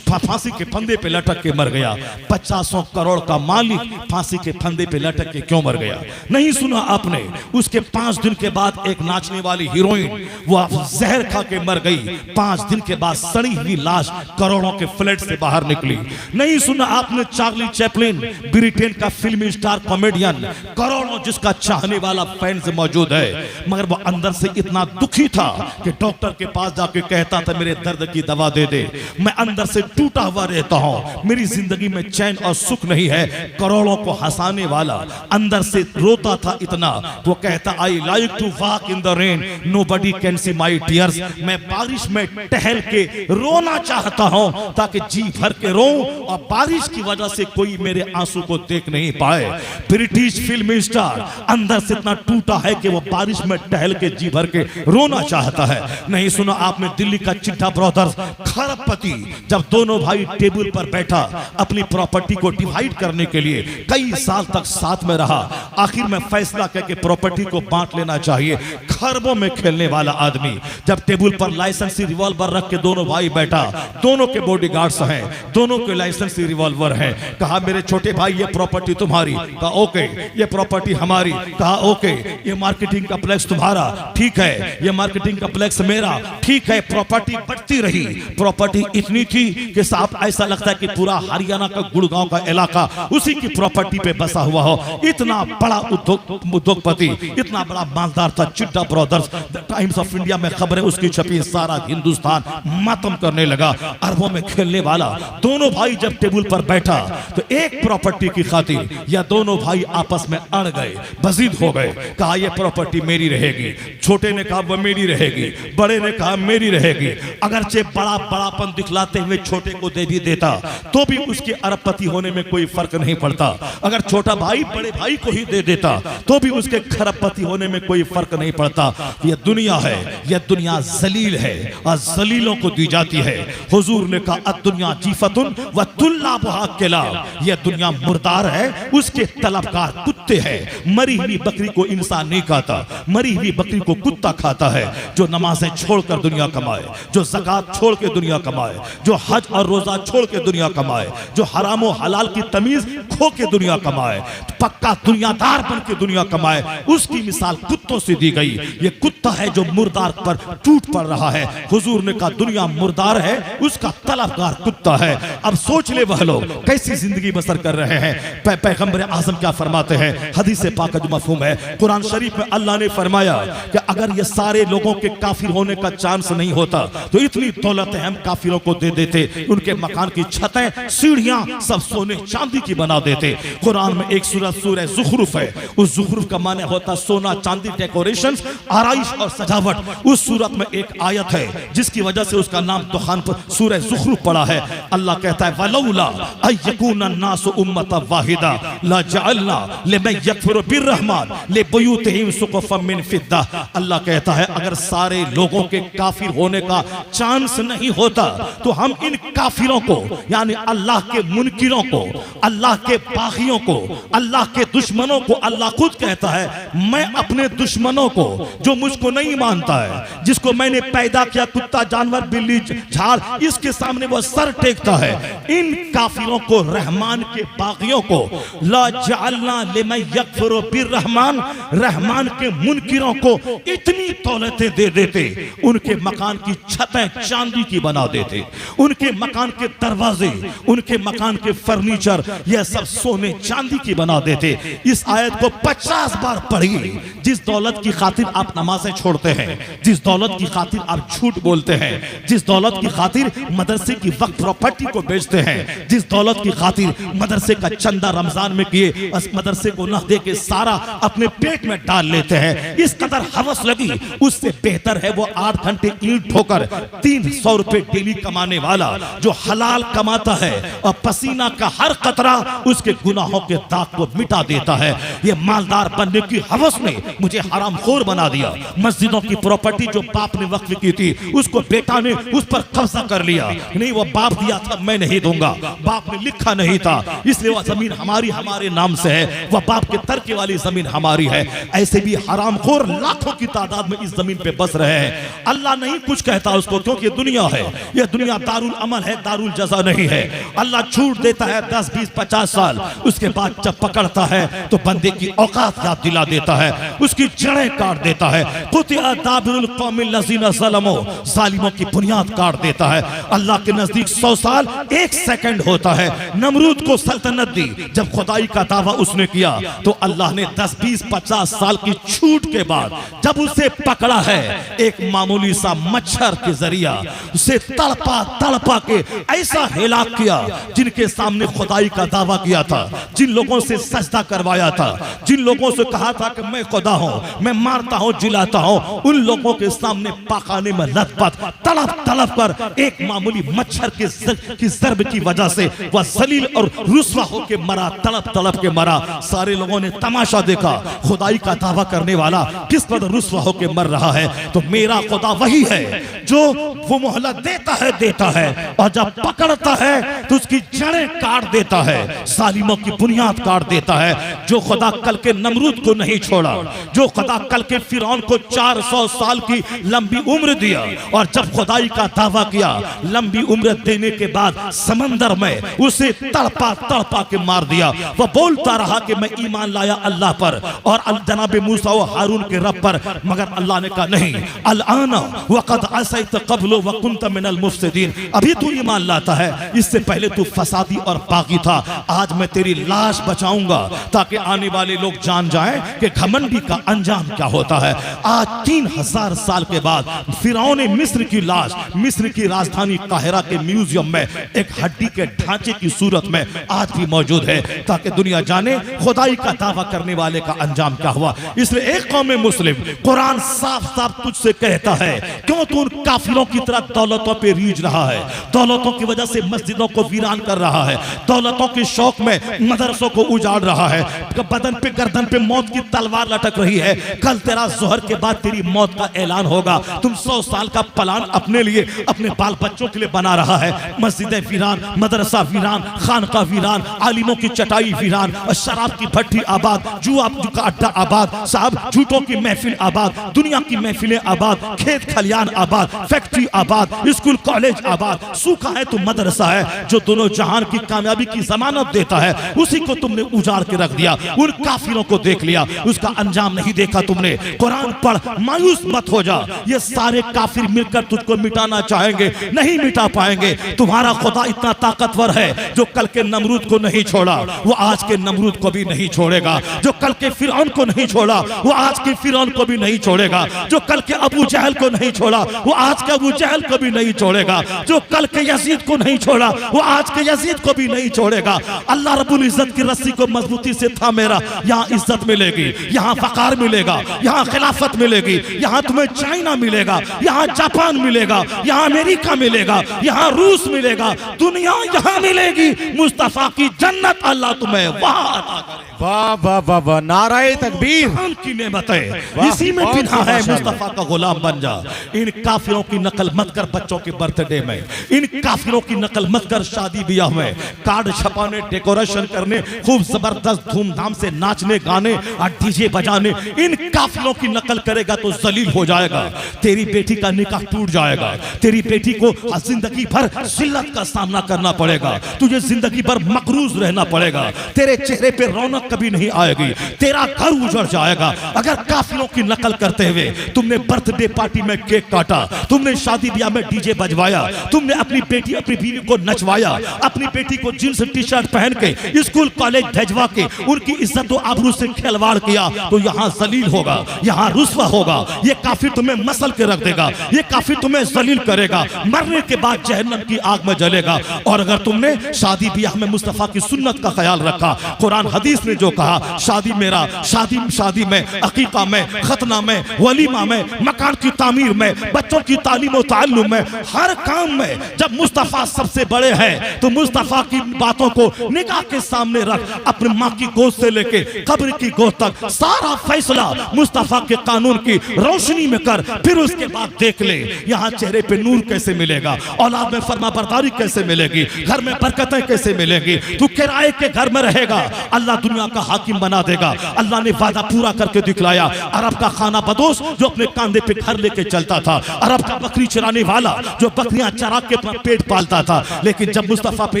फांसी के फंदे पे लटक के मर गया। 50 करोड़ का मालिक फांसी के फंदे पे लटक के क्यों मर गया? नहीं सुना आपने उसके 5 दिन के बाद एक नाचने वाली हीरोइन वो जहर खा के मर गई, 5 दिन के बाद सड़ी हुई लाश करोड़ों के फ्लैट से बाहर निकली। नहीं सुना आपने चार्ली चैपलिन, ब्रिटेन का फिल्मी स्टार कॉमेडियन, करोड़ों जिसका चाहने वाला फैंस मौजूद है, मगर वो अंदर से इतना दुखी था कि डॉक्टर के पास जाके कहता था मेरे दर्द की दवा दे दे, मैं अंदर से टूटा हुआ रहता हूं, मेरी जिंदगी में चैन और सुख नहीं है। करोड़ों को हंसाने वाला अंदर से रोता था इतना, वो कहता I like to walk in the rain, nobody can see my tears, मैं बारिश में टहल के रोना चाहता हूं ताकि जी भर के रो और बारिश की वजह से कोई मेरे आंसू को देख नहीं पाए। ब्रिटिश फिल्म स्टार अंदर से इतना टूटा है कि वो बारिश में टहल के जी भर के रोना चाहता है। नहीं सुना आपने दिल्ली का चिट्ठा ब्रदर्स खरबपति जब दोनों भाई टेबल पर बैठा अपनी प्रॉपर्टी को डिवाइड करने के लिए कई साल तक साथ में रहा, आखिर में फैसला करके प्रॉपर्टी को बांट लेना चाहिए। खरबों में खेलने वाला आदमी जब टेबल पर लाइसेंसी रिवॉल्वर रख के दोनों भाई बैठा, दोनों के बॉडीगार्ड्स हैं, दोनों के लाइसेंसी रिवॉल्वर हैं, कहा मेरे छोटे भाई ये प्रॉपर्टी तुम्हारी, कहा ओके, ये प्रॉपर्टी हमारी, कहा ओके, ये मार्केटिंग कॉम्प्लेक्स तुम्हारा, ठीक है, ये मार्केटिंग कॉम्प्लेक्स मेरा, ठीक है। प्रॉपर्टी बढ़ती रही, प्रॉपर्टी इतनी थी कि साहब ऐसा लगता है कि पूरा हरियाणा का गुड़गांव का इलाका उसी की प्रॉपर्टी पे बसा हुआ हो। इतना बड़ा उद्योगपति, इतना बड़ा मालदार था। चिट्ठा ब्रदर्स टाइम्स ऑफ इंडिया में खबरें उसकी छपी, सारा हिंदुस्तान मातम करने लगा। अरबों में खेलने वाला दोनों भाई जब टेबल पर बैठा तो एक प्रॉपर्टी की खातिर या दोनों भाई आपस में अड़ गए, बजीद हो गए, कहा यह प्रॉपर्टी मेरी रहेगी। छोटे ने कहा वह मेरी रहेगी, बड़े ने कहा मेरी रहेगी। अगरचे बड़ापन दिखलाते हुए छोटे को दे भी देता तो भी उसके अरबपति होने में कोई फर्क नहीं पड़ता। अगर छोटा भाई बड़े भाई को ही दे देता तो भी उसके खरबपति होने में कोई फर्क नहीं पड़ता। करता। ये दुनिया है, ये दुनिया जलील है और जलीलों को दी जाती है। हुजूर ने कहा अद्दुनिया जीफतुन व तुल्लाबुहा किलाब, ये दुनिया मुर्दार है, उसके तलबगार कुत्ते हैं। मरी हुई बकरी को इंसान नहीं खाता, मरी हुई बकरी को कुत्ता खाता है। जो नमाजें छोड़कर दुनिया कमाए, जो ज़कात छोड़ के दुनिया कमाए, जो हज और रोजा छोड़ के दुनिया कमाए, जो हराम और हलाल की तमीज खो के दुनिया कमाए, पक्का दुनियादार बन के दुनिया कमाए, उसकी मिसाल कुत्तों से दी गई। ये कुत्ता है जो मुर्दार पर टूट पड़ रहा है। हुजूर ने कहा दुनिया मुर्दार है, उसका तलबगार कुत्ता है। अब सोच ले वह लोग कैसी जिंदगी बसर कर रहे हैं। पैगंबर आज़म क्या फरमाते हैं, हदीस पाक का जो मफहूम है, कुरान शरीफ में अल्लाह ने फरमाया कि अगर ये सारे लोगों के काफिर होने का चांस नहीं होता तो इतनी दौलतें हम काफिरों को दे देते। उनके मकान की छतें, सीढ़ियां सब सोने चांदी की बना देते। कुरान में एक सूरह ज़ुखरुफ है, उस ज़ुखरुफ का माने होता सोना चांदी, डेकोरेशन, आराइश और सजावट। उस सूरत में एक आयत है जिसकी वजह से उसका नाम दुखान पर सूरह ज़ुखरुफ पड़ा है। अल्लाह कहता है वलौला अयकुन अन्नासु उम्मतन वाहिदा ला जअलना लिमन यकफुरु बिर्रहमान लिबुयूतिहिम सुक़फ़न मिन फिद्दा। अल्लाह कहता है अगर सारे लोगों के काफिर होने का चांस नहीं होता तो हम इन काफिरों को यानी अल्लाह के मुनकिरों को, अल्लाह के बागियों को, अल्लाह के दुश्मनों को, अल्लाह खुद कहता है मैं अपने दुश्मनों को जो मुझको नहीं मानता है, जिसको मैंने पैदा किया, कुत्ता, जानवर, बिल्ली, झाड़, इसके सामने वो सर टेकता है, इन काफिरों को, रहमान के बागियों को ला जअलना लिमन यकफुरु बिर्रहमान, रहमान के मुनकिरों को इतनी दौलतें दे देते, उनके मकान की छतें चांदी की बना देते, उनके मकान के दरवाजे, उनके मकान के फर्नीचर यह सब सोने चांदी की बना देते। इस आयत को 50 बार पढ़िए। जिस दौलत की खातिर आप नमाजें छोड़ते हैं, जिस दौलत की खातिर आप झूठ बोलते हैं, जिस दौलत की खातिर मदरसे की वक्फ प्रॉपर्टी को बेचते हैं, जिस दौलत की खातिर मदरसे का चंदा रमजान में किए उस मदरसे को न दे के सारा अपने पेट में डाल लेते हैं, इस कदर हवस लगी, उससे बेहतर है वो 8 घंटे ईंट ठोकर 300 रुपए डेली कमाने वाला जो हलाल कमाता है और पसीना का हर कतरा उसके गुनाहों के दाग को मिटा देता है। ये मालदार बनने की हवस ने मुझे हरामखोर बना दिया। मस्जिदों की प्रॉपर्टी जो बाप ने वक्फ की थी उसको बेटा ने उस पर कब्जा कर लिया। नहीं, वो बाप दिया था, मैं नहीं दूंगा, बाप ने लिखा नहीं था, इसलिए वह जमीन हमारी, हमारे नाम से है, वह बाप के तरके वाली जमीन हमारी है। ऐसे भी हरामखोर लाखों की तादाद में इस जमीन पे बस रहे हैं। अल्लाह नहीं कुछ कहता उसको, क्योंकि ये दुनिया है, ये दुनिया दारुल अमल है, दारुल जज़ा नहीं है। अल्लाह छूट देता है 10, 20, 50 साल, उसके बाद जब पकड़ता है तो बंदे की औकात याद दिला देता है, उसकी जड़ें काट देता है। कुतिया दाबिरुल कौमिल लज़ीना ज़लमू, जालिमों की बुनियाद काट देता है। अल्लाह के नजदीक 100 साल 1 सेकंड होता है। नमरूद को सल्तनत दी, जब खुदाई का दावा उसने किया तो अल्लाह ने 10, 20, 50 साल की छूट के बाद जब उसे पकड़ा है, एक मामूली सा मच्छर के जरिया उसे तड़पा तड़पा के ऐसा हिलाक किया, जिनके सामने खुदाई का दावा किया था, जिन लोगों से सजदा करवाया था, जिन लोगों से कहा था कि मैं खुदा हूं, मैं मारता हूं, जिलाता हूं, उन लोगों के सामने पाखाने में लथपथ तड़प तड़प कर एक मामूली मच्छर की ज़र्ब की वजह से वह जलील और रुस्वा होके मरा, तड़प तड़प के मरा। सारे लोगों ने तमाशा देखा, खुदाई का दावा करने वाला किस कदर रुस्वा होके मर रहा है। तो मेरा खुदा वही है जो वो मोहलत देता है और जब पकड़ता है तो उसकी जड़ें काट देता है, जालिमों की बुनियाद काट देता है। जो खुदा कल के नमरूद को नहीं छोड़ा, जो खुदा कल के फिरौन को 400 साल की लंबी उम्र दिया और जब खुदाई का दावा किया, लंबी उम्र देने के बाद समंदर में उसे तड़पा तड़पा के मार दिया। वह बोलता रहा कि मैं ईमान लाया अल्लाह पर और जनाब मूसा व हारून के रब पर, मगर अल्लाह ने कहा नहीं, अल-आना वक़द असैत क़ब्लु व कुन्त मिनल मुफ़्सिदीन, अभी तू ईमान लाता है, इससे पहले तू फसादी और बागी था। आज मैं तेरी लाश बचाऊंगा ताकि आने वाले लोग जान जाएं कि घमंडी का अंजाम क्या होता है। आज 3000 साल के बाद फिरौन मिस्र की लाश मिस्र की राजधानी काहिरा के म्यूजियम में एक हड्डी के ढांचे की सूरत में आज भी मौजूद है, ताकि दुनिया जाने खुदाई का दावा करने वाले का अंजाम क्या हुआ। इसलिए एक कौम मुस्लिम, कुरान साफ साफ तुझसे कहता है, क्यों तू उन काफिरों की तरह दौलतों पे रीझ रहा है, दौलतों की वजह से मस्जिदों को वीरान कर रहा है, दौलतों के शौक में मदरसों को उजाड़ रहा है, बदन पे गर्दन पे मौत की तलवार लटक रही है। कल तेरा जोहर के बाद तेरी मौत का ऐलान होगा। तुम 100 साल का प्लान अपने लिए, अपने बाल बच्चों के लिए बना रहा है। मस्जिदें वीरान, मदरसा वीरान, खानका वीरान, आलिमों की चटाई वीरान, और शराब की भट्टी आबाद, जुआ का अड्डा आबाद, साहब झूठों की महफिल आबाद, दुनिया की महफिलें आबाद, खेत खलियान आबाद, फैक्ट्री आबाद, स्कूल कॉलेज आबाद। सूखा है तो मदरसा है जो दोनों जहान की कामयाबी की जमानत देता है, उसी को तुमने उजाड़ के रख दिया। उन काफिरों को देख लिया, उसका अंजाम नहीं देखा तुमने। कुरान पढ़, मायूस मत हो जा। ये सारे काफिर मिलकर तुझको मिटाना चाहेंगे, नहीं मिटा पाएंगे। तुम्हारा खुदा इतना ताकतवर है जो कल के नमरूद को नहीं छोड़ा, वो आज के नमरूद को भी नहीं छोड़ेगा। जो कल के फिरौन को नहीं छोड़ा, वो आज के फिरौन को भी नहीं छोड़ेगा। जो कल के अबू जहल को नहीं छोड़ा, वो आज के अबू जहल को भी नहीं छोड़ेगा। जो कल के यजीद को नहीं छोड़ा, वो आज के यजीद को भी नहीं छोड़ेगा। अल्लाह रब्बुल इज्जत की रस्सी को मजबूती से थामेरा, यहाँ इज्जत मिलेगी, यहाँ फकार मिलेगा, यहाँ खिलाफत मिलेगी, यहाँ तुम्हें चाइना मिलेगा, यहाँ जापान मिलेगा, यहाँ अमेरिका मिलेगा, यहाँ रूस मिलेगा, दुनिया यहाँ मिलेगी। मुस्तफा की जन्नत अल्लाह तुम्हें वहां अता करेगा। वाह वाह वाह वाह, नाराए तकबीर। हम की नेमतें इसी में पिना है। मुस्तफा का गुलाम बन जा। इन काफिरों की नकल मत कर बच्चों के बर्थडे में, इन काफिरों की नकल मत कर शादी ब्याह में, कार्ड छपाने, डेकोरेशन करने, खूब जबरदस्त धूमधाम से नाचने गाने और डीजे बजाने। इन काफिरों की नकल करेगा तो जलील हो जाएगा। तेरी बेटी का निकाह टूट जाएगा, तेरी बेटी को जिंदगी भर जिल्लत का सामना करना पड़ेगा, तुझे जिंदगी भर मकरूज रहना पड़ेगा, तेरे चेहरे पे रौनक कभी नहीं आएगी, तेरा घर उजड़ जाएगा। अगर काफिरों की नकल करते हुए तुमने बर्थडे पार्टी में केक काटा, तुमने शादी ब्याह में डीजे बजवाया, तुमने अपनी बेटी अपनी बीवी को नचवाया, अपनी बेटी को जींस टी शर्ट पहन के स्कूल कॉलेज भेजवा के उनकी इज्जत और आबरू से खिलवाड़ किया, तो यहाँ जलील होगा, यहाँ रुस्वा होगा। ये काफिर तुम्हें मसल के रख देगा, ये काफिर तुम्हें जलील करेगा, मरने के बाद जहन्नम की आग में जलेगा। और अगर तुमने शादी ब्याह में मुस्तफा की सुन्नत का ख्याल रखा, कुरान हदीस ने जो कहा, शादी मेरा, शादी में, अकीका में, खतना में, वलीमा में, मकान की तामीर में, बच्चों की तालीम और ताल्लुम में, हर काम में जब मुस्तफा सबसे बड़े हैं तो मुस्तफा की बातों को निगाह के सामने रख। अपनी माँ की गोद से लेके कब्र की गोद तक सारा फैसला मुस्तफा के कानून की रोशनी में कर, फिर उसके बाद देख ले यहाँ चेहरे पे नूर कैसे मिलेगा, औलाद में फरमाबरदारी कैसे मिलेगी, घर में बरकतें कैसे मिलेगी। तू किराए के घर में रहेगा, अल्लाह दुनिया का हाकिम बना देगा। अल्लाह ने वादा पूरा करके दिखलाया। अरब का खाना बदोश जो अपने कांधे पे घर लेके चलता था, अरब का बकरी चराने वाला जो बकरियां चरा के अपना पेट पालता था, लेकिन जब मुस्तफा पे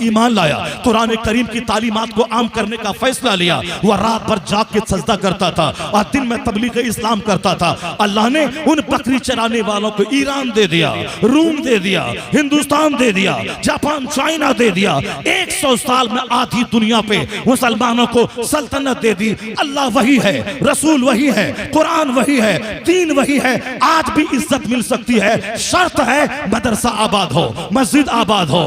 ईमान लाया, कुरान करीम की तालीमात को आम करने का फैसला लिया, वह रात भर जाग के सजदा करता था और दिन में तबलीग इस्लाम करता था। अल्लाह ने उन बकरी चराने वालों को ईरान दे दिया, रूम दे दिया, हिंदुस्तान दे दिया, जापान चाइना दे दिया। 100 साल में आधी दुनिया पे मुसलमानों को सल्तनत दे दी। अल्लाह वही है, रसूल वही है, कुरान वही है, दीन वही है। आज भी इज्जत मिल सकती है, शर्त है मदरसा आबाद हो, मस्जिद आबाद हो,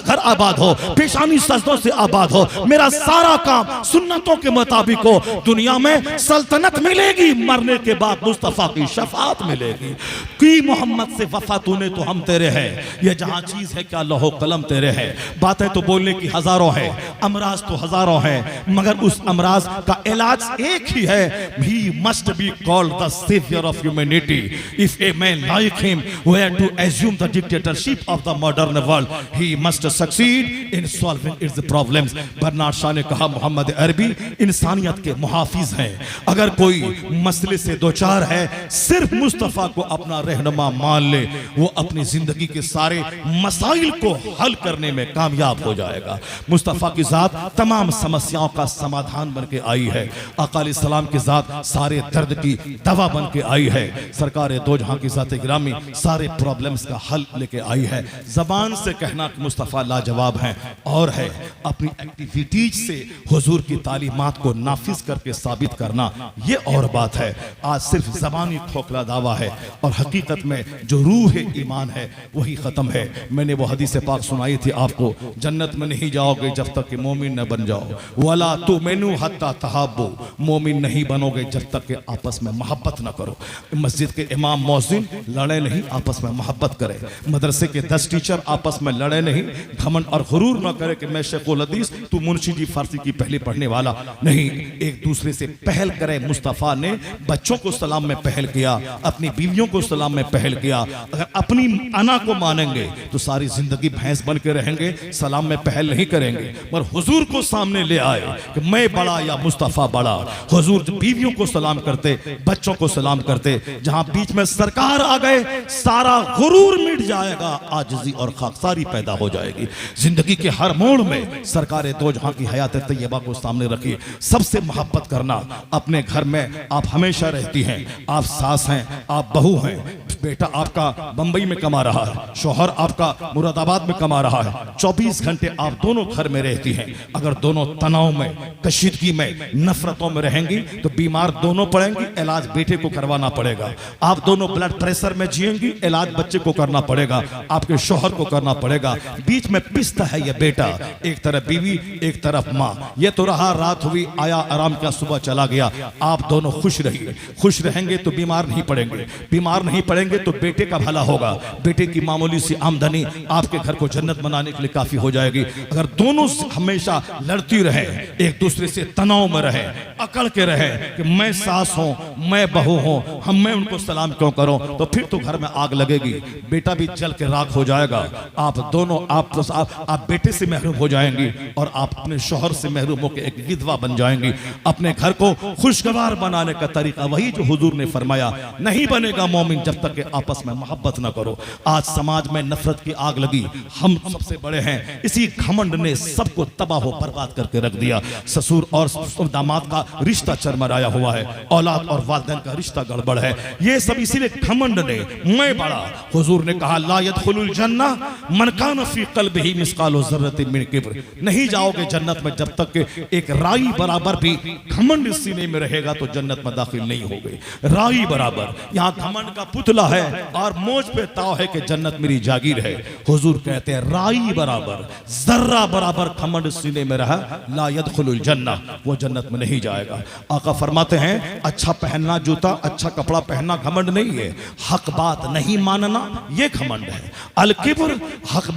घर आबाद हो, पेशानी सजदों से आबाद हो, मेरा सारा काम सुन्नतों के मुताबिक हो। दुनिया में सल्तनत मिलेगी, मरने के बाद मुस्तफा की शफात मिलेगी। की मोहम्मद से वफा तूने तो हम तेरे हैं, ये जहां चीज है क्या लौह कलम तेरे है। बातें तो बोलने की हजारों है, अमराज तो हजारों है, मगर उस अमराज का इलाज एक ही है। He must be called the savior of humanity. If a man like him were to assume the dictatorship of the modern world, he must succeed in solving its problems. Bernard Shaw ने कहा, मोहम्मद अरबी इंसानियत के मुहाफिज हैं। अगर कोई मसले से दो चार है, सिर्फ मुस्तफा को अपना रहनुमा मान ले, वो अपनी जिंदगी के सारे मसाइल को हल करने में कामयाब हो जाएगा। मुस्तफा की जात तमाम समस्याओं का समाधान बन के आई है। आका अलैहिस्सलाम की जात सारे दर्द की दवा बन के आई है। सरकार दो जहां की जात गिरामी सारे प्रॉब्लम्स का हल लेके आई है। जबान से कहना कि मुस्तफा लाजवाब है और है, अपनी एक्टिविटीज से हुजूर की तालीमात को नाफिज करके साबित करना ये और बात है। आज सिर्फ जबानी खोखला दावा है और हकीकत में जो रूह ईमान है वही खत्म है। मैंने वो हदीस पाक सुनाई थी आपको, जन्नत में नहीं जाओगे जब तक कि मोमिन न बन जाओ, वला तुमिनु हत्ता तहाब्बु, मोमिन नहीं बनोगे जब तक कि आपस में मोहब्बत न करो। मस्जिद के इमाम मौज़िन लड़े नहीं, आपस में मोहब्बत करे। मदरसे के 10 टीचर आपस में लड़े नहीं, घमंड और गुरूर न करे कि मैं शेखुल हदीस, तू मुंशी जी फारसी की पहले पढ़ने वाला नहीं। एक दूसरे से पहल करे। मुस्तफ़ा ने बच्चों को सलाम में पहल किया, अपनी बीवियों को सलाम में पहल किया। अगर अपनी अना को मानेंगे तो सारी जिंदगी भैंस बन के रहेंगे, सलाम में पहल नहीं करेंगे। पर हुजूर को सामने ले आए कि मैं बड़ा या मुस्तफ़ा बड़ा। हुजूर बीवियों को सलाम करते, बच्चों को सलाम करते। जहां बीच में सरकार आ गए सारा गुरूर मिट जाएगा, आजिज़ी और खाकसारी पैदा हो जाएगी। जिंदगी के हर मोड़ में सरकार दो जहां की हयात तैयबा को सामने रखिए। सबसे मोहब्बत करना। अपने घर में आप हमेशा रहती हैं, आप सास हैं, आप बहू हैं, बेटा आपका बंबई में कमा रहा है, शौहर आपका मुरादाबाद में कमा रहा है, 24 घंटे आप दोनों घर में रहती हैं। अगर दोनों तनाव में, कशीदगी में, नफरतों में रहेंगी तो बीमार दोनों पड़ेंगी, इलाज बेटे को करवाना पड़ेगा। आप दोनों ब्लड प्रेशर में जिएंगी, इलाज बच्चे को करना पड़ेगा, आपके शौहर को करना पड़ेगा। बीच में पिसता है ये बेटा, एक तरफ बीवी एक तरफ माँ। ये तो रहा, रात हुई आया आराम का, सुबह चला गया। आप दोनों खुश रहिए। खुश रहेंगे तो बीमार नहीं पड़ेंगे, बीमार नहीं पड़ेंगे तो बेटे का भला होगा। बेटे की मामूली सी आमदनी आपके घर को जन्नत बनाने के लिए काफी हो जाएगी। अगर दोनों हमेशा लड़ती रहे, एक दूसरे से तनाव में रहे, अकड़ के रहे कि मैं सास हूं, मैं बहू हूं, मैं उनको सलाम क्यों करूं, तो फिर तो घर में आग लगेगी, बेटा भी जल के राख हो जाएगा। आप दोनों आप बेटे से महरूम हो जाएंगी और आप अपने शौहर से महरूम होकर एक विधवा बन जाएंगी। अपने घर को खुशगवार बनाने का तरीका वही जो हुजूर ने फरमाया, नहीं बनेगा मोमिन जब तक आपस में मोहब्बत न करो। आज समाज में नफरत की आग लगी, हम सबसे बड़े हैं, इसी घमंड ने सबको तबाह बर्बाद करके रख दिया। ससुर और दामाद का रिश्ता चरमराया हुआ है, औलाद और वालिदैन का रिश्ता गड़बड़ है। ये सब इसीलिए घमंड ने, मैं बड़ा। हुजूर ने कहा ला यदखुलुल जन्ना मन कान फी क़ल्बिही मिस्क़ालु ज़र्रतिन मिन किब्र। नहीं जाओगे जन्नत में जब तक कि एक राई बराबर भी घमंड सीने में रहेगा तो जन्नत में दाखिल नहीं होगे। राई बराबर, यहाँ घमंड का पुतला है और मोज पे ताव है कि जन्नत मेरी जागीर है। हुजूर कहते हैं राई बराबर, जर्रा बराबर घमंड सीने में रहा, ला यदखुलुल जन्ना, वो जन्नत में नहीं जाएगा। आका फरमाते हैं अच्छा पहनना जूता, अच्छा कपड़ा पहनना घमंड नहीं है, हक बात नहीं मानना ये घमंड है। अल किब्र, हक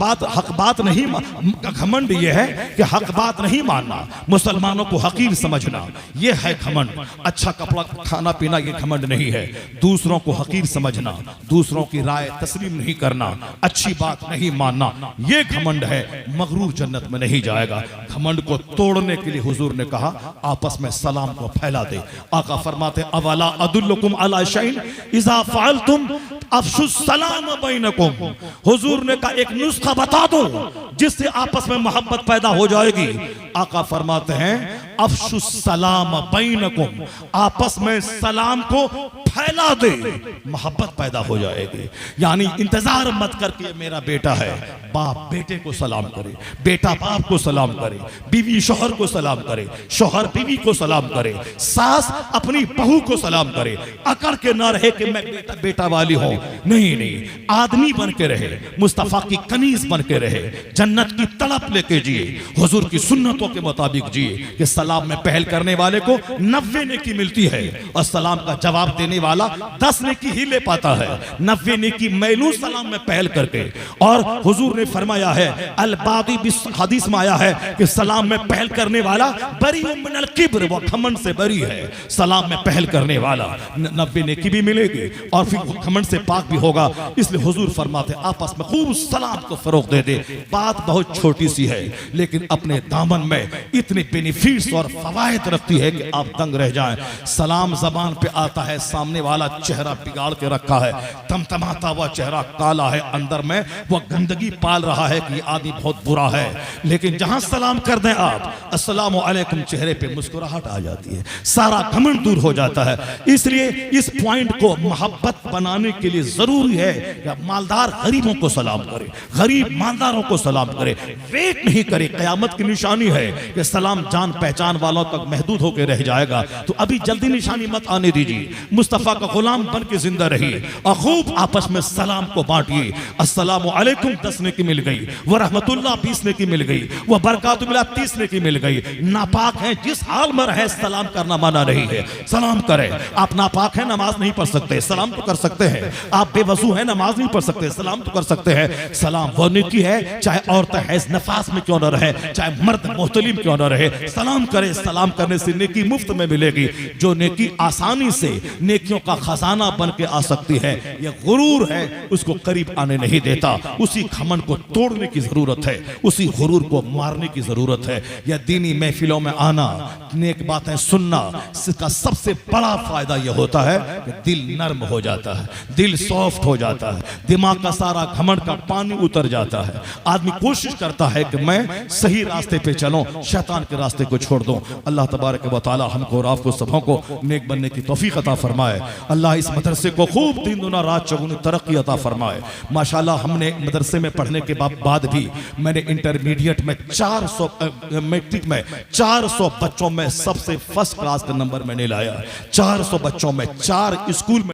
बात नहीं, घमंड ये है कि हक बात नहीं मानना, मुसलमानों को हकीर समझना, ये है घमंड। अच्छा कपड़ा खाना पीना ये घमंड नहीं है। दूसरों को हकीर समझना, दूसरों की राय तस्लीम नहीं करना, अच्छी बात नहीं मानना, ये घमंड है। मगरूर जन्नत में नहीं जाएगा। घमंड को तोड़ने के लिए हुजूर ने कहा आपस में सलाम को फैला दे। आका फरमाते अवला अदुल्लुकुम अला शैइन इज़ा फ़अलतुम अफ़शुस सलाम बैनकुम। हुजूर ने कहा एक नुस्खा बता दो जिससे आपस में मोहब्बत पैदा हो जाएगी। आका फरमाते हैं अफ़शुस सलाम बैनकुम, आपस में सलाम को फैला दे, मोहब्बत पैदा हो जाएगी। यानी इंतजार मत करके मेरा बेटा है, बाप बेटे को सलाम करे, बेटा बाप को सलाम करे, बीवी शौहर को सलाम करे, शौहर बीवी को सलाम करे, सास अपनी बहू को सलाम करे। अकड़ के ना रहे कि मैं बेटा वाली हूं, नहीं, आदमी बन के रहे, मुस्तफा की कनीज बन के रहे, जन्नत की तड़प लेके जिए, हुजूर की सुन्नतों के मुताबिक जिए कि सलाम में पहल करने वाले को 90 नेकी मिलती है और सलाम का जवाब देने वाला 10 नेकी ही ले पाता है। 90 नेकी मैलू सलाम में पहल करके। और हुजूर ने फरमाया है अल बादी बिस, हदीस में आया है कि सलाम में पहल करने वाला बरी मिनल किब्र, वो घमंड से बरी है। सलाम में पहल करने वाला 90 नेकी भी मिलेगी और फिर घमंड से पाक भी होगा। इसलिए हुजूर फरमाते आपस में खूब सलाम को फरोग दे दे। बात बहुत छोटी सी है लेकिन अपने दामन में इतने बेनिफिट्स और फवायद रखती है कि आप दंग रह जाएं। सलाम जबान पे आता है, सामने वाला चेहरा बिगाड़ के रखा है, तमतमाता हुआ चेहरा काला है, अंदर में वो गंदगी पाल रहा है कि ये आदमी बहुत बुरा है। लेकिन जहां सलाम कर दें आप अस्सलामु अलैकुम, चेहरे पे मुस्कुराहट आ जाती है, सारा घमंड दूर हो जाता है। इसलिए इस पॉइंट को मोहब्बत बनाने के लिए जरूरी है कि मालदार गरीबों को सलाम करे, गरीब मालदारों को सलाम करे, वेट नहीं करे। कयामत की निशानी है कि सलाम जान पहचान वालों तक महदूद होकर रह जाएगा। तो अभी जल्दी निशानी मत आने दीजिए, मुस्तफा का गुलाम बन के जिंदा रहिए और खूब आपस में सलाम को बांटिए। अस्सलामु अलैकुम 10 नेकी मिल गई, व रहमतुल्लाह 20 नेकी मिल गई, व बरकातुल्लाह 30 नेकी मिल गई। नापाक है जिस हाल में रहे सलाम करना माना नहीं है, सलाम करें। आप नापाक है नमाज नहीं पढ़ सकते, सलाम तो कर सकते हैं। आप बेवजू है नमाज नहीं पढ़ सकते, सलाम तो कर सकते हैं। सलाम वो नेकी है चाहे औरत हैज नफास में क्यों न रहे, चाहे मर्द मोहतलिम क्यों न रहे, सलाम करे। सलाम करने से नेकी मुफ्त में मिलेगी। जो नेकी आसानी से नेकियों का खजाना बन के आ सकती है, यह गुरूर है, उसको करीब आने नहीं देता। उसी घमंड को तोड़ने की जरूरत है, उसी गुरूर को मारने की जरूरत है। यह दीनी महफिलों में आना, नेक बातें सुनना, इसका सबसे बड़ा फायदा यह होता है कि दिल नर्म हो जाता है, दिल सॉफ्ट हो जाता है, दिमाग का सारा घमंड का पानी उतर जाता है। आदमी कोशिश करता है कि मैं सही रास्ते पे चलूं, शैतान के रास्ते को छोड़ दूं। अल्लाह तबारक व तआला हमको और आपको सबों को नेक बनने की तौफीक अता फरमाए। अल्लाह इस मदरसे को खूब दिन दुना रात चौगुनी तरक्की अता फरमाए। माशाल्लाह हमने मदरसे में पढ़ने के बाद भी मैंने इंटरमीडिएट में 400 मैट्रिक में 400 बच्चों में सबसे फर्स्ट क्लास का नंबर मैंने लाया। 400 बच्चों में 4 स्कूल में